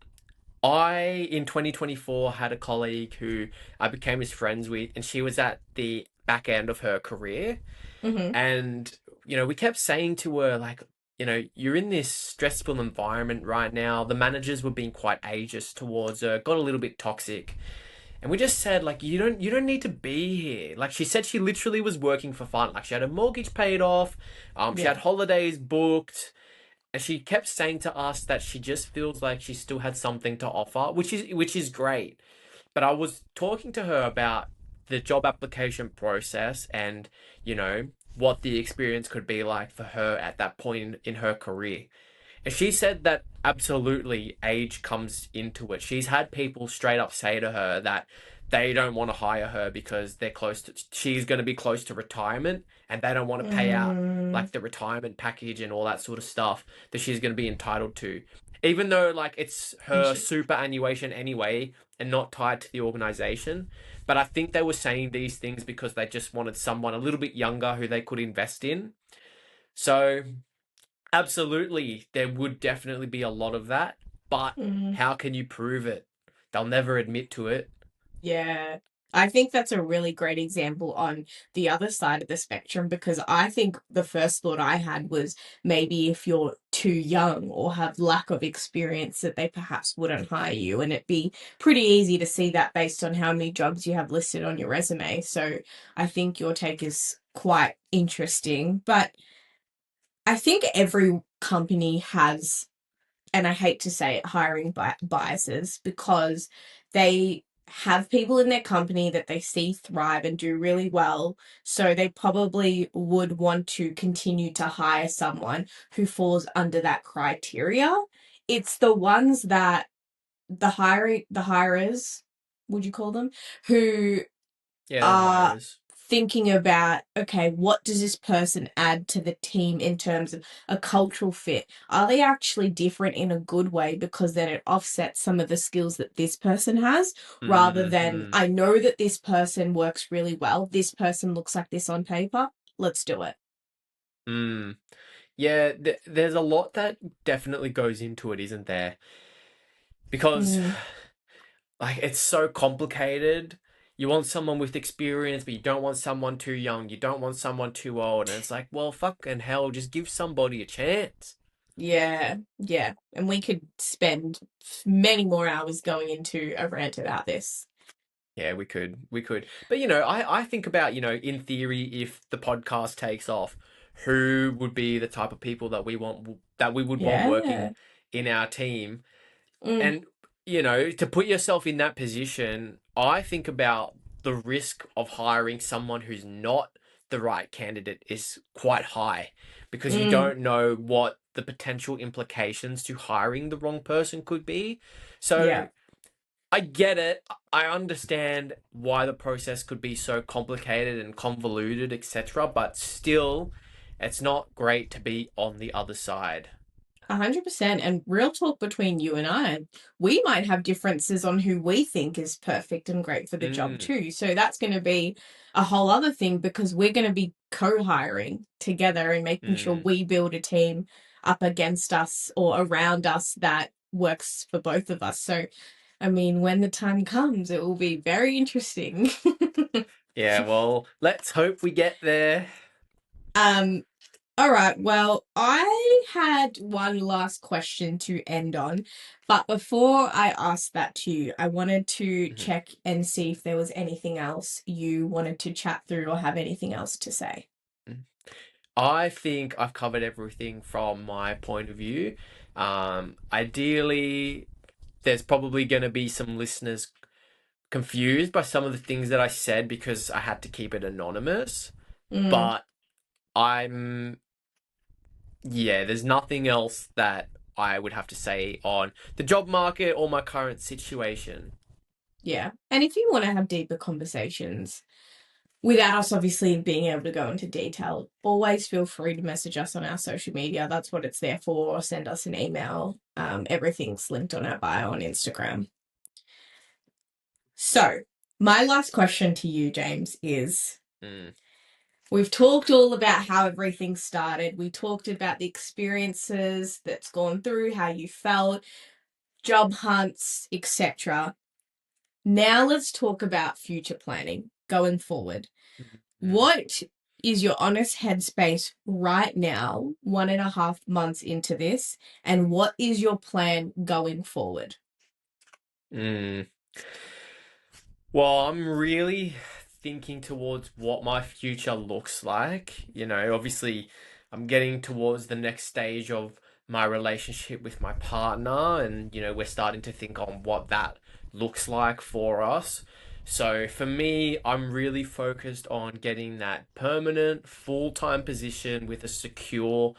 In 2024, had a colleague who I became his friends with, and she was at the back end of her career. Mm-hmm. And, we kept saying to her, like, you're in this stressful environment right now. The managers were being quite ageist towards her, got a little bit toxic. And we just said, like, you don't need to be here. Like, she said she literally was working for fun. Like, she had a mortgage paid off, she had Yeah. holidays booked, and she kept saying to us that she just feels like she still had something to offer, which is great. But I was talking to her about the job application process and, you know, what the experience could be like for her at that point in her career. And she said that absolutely age comes into it. She's had people straight up say to her that they don't want to hire her because she's going to be close to retirement, and they don't want to pay out Mm, like the retirement package and all that sort of stuff that she's going to be entitled to. Even though like it's her interesting. superannuation anyway and not tied to the organization. But I think they were saying these things because they just wanted someone a little bit younger who they could invest in. So absolutely, there would definitely be a lot of that, but Mm. how can you prove it? They'll never admit to it. Yeah. I think that's a really great example on the other side of the spectrum because I think the first thought I had was maybe if you're too young or have lack of experience that they perhaps wouldn't hire you, and it'd be pretty easy to see that based on how many jobs you have listed on your resume. So I think your take is quite interesting, but I think every company has and I hate to say it, hiring biases, because they have people in their company that they see thrive and do really well. So they probably would want to continue to hire someone who falls under that criteria. It's the ones that the hirers, would you call them, who Yeah, the are hirers. thinking about, okay, what does this person add to the team in terms of a cultural fit? Are they actually different in a good way because then it offsets some of the skills that this person has, rather than, Mm-hmm. I know that this person works really well, this person looks like this on paper, let's do it. Mm. Yeah, there's a lot that definitely goes into it, isn't there? Because Mm, like it's so complicated. You want someone with experience, but you don't want someone too young. You don't want someone too old. And it's like, well, fucking hell, just give somebody a chance. yeah, yeah. And we could spend many more hours going into a rant about this. Yeah, we could. We could. But I think about, in theory, if the podcast takes off, who would be the type of people that we would want Yeah. working in our team. Mm, And, to put yourself in that position, I think about the risk of hiring someone who's not the right candidate is quite high because you mm, don't know what the potential implications to hiring the wrong person could be. So yeah. I get it. I understand why the process could be so complicated and convoluted, etc. But still, it's not great to be on the other side. 100%. And real talk between you and I, we might have differences on who we think is perfect and great for the job Mm, too. So that's going to be a whole other thing, because we're going to be co hiring together and making sure mm. we build a team up against us or around us that works for both of us. So, I mean, when the time comes, it will be very interesting. Yeah, well, let's hope we get there. um, All right. Well, I had one last question to end on, but before I asked that to you, I wanted to Mhm. check and see if there was anything else you wanted to chat through or have anything else to say. I think I've covered everything from my point of view. Ideally, there's probably going to be some listeners confused by some of the things that I said because I had to keep it anonymous. Mm, But I'm, yeah, there's nothing else that I would have to say on the job market or my current situation. yeah. And if you want to have deeper conversations without us obviously being able to go into detail, always feel free to message us on our social media. That's what it's there for, or send us an email. Everything's linked on our bio on Instagram. So, my last question to you, James, is, Mm, we've talked all about how everything started. We talked about the experiences that's gone through, how you felt, job hunts, etc. Now let's talk about future planning going forward. mm, What is your honest headspace right now, 1.5 months into this, and what is your plan going forward? mm. Well, I'm really thinking towards what my future looks like. Obviously, I'm getting towards the next stage of my relationship with my partner, and, we're starting to think on what that looks like for us. So for me, I'm really focused on getting that permanent, full-time position with a secure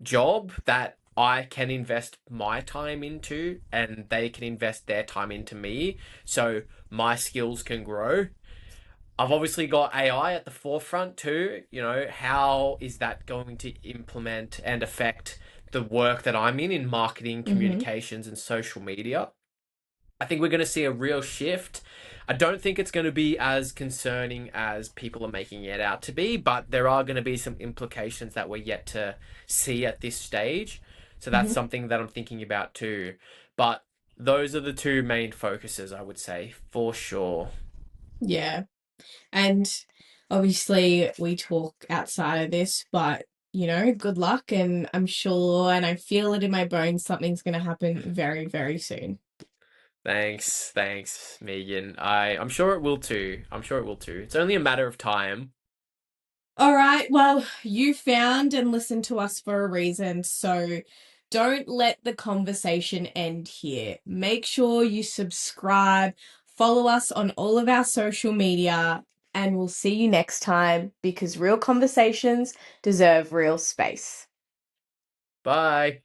job that I can invest my time into and they can invest their time into me so my skills can grow. I've obviously got AI at the forefront too. How is that going to implement and affect the work that I'm in marketing, Mm-hmm. communications, and social media? I think we're going to see a real shift. I don't think it's going to be as concerning as people are making it out to be, but there are going to be some implications that we're yet to see at this stage. So that's Mm-hmm. something that I'm thinking about too. But those are the two main focuses, I would say, for sure. Yeah. And obviously, we talk outside of this, but good luck. And I'm sure, and I feel it in my bones, something's going to happen very, very soon. Thanks, Megan. I'm sure it will too. I'm sure it will too. It's only a matter of time. All right. Well, you found and listened to us for a reason. So Don't let the conversation end here. Make sure you subscribe, follow us on all of our social media, and we'll see you next time because real conversations deserve real space. Bye.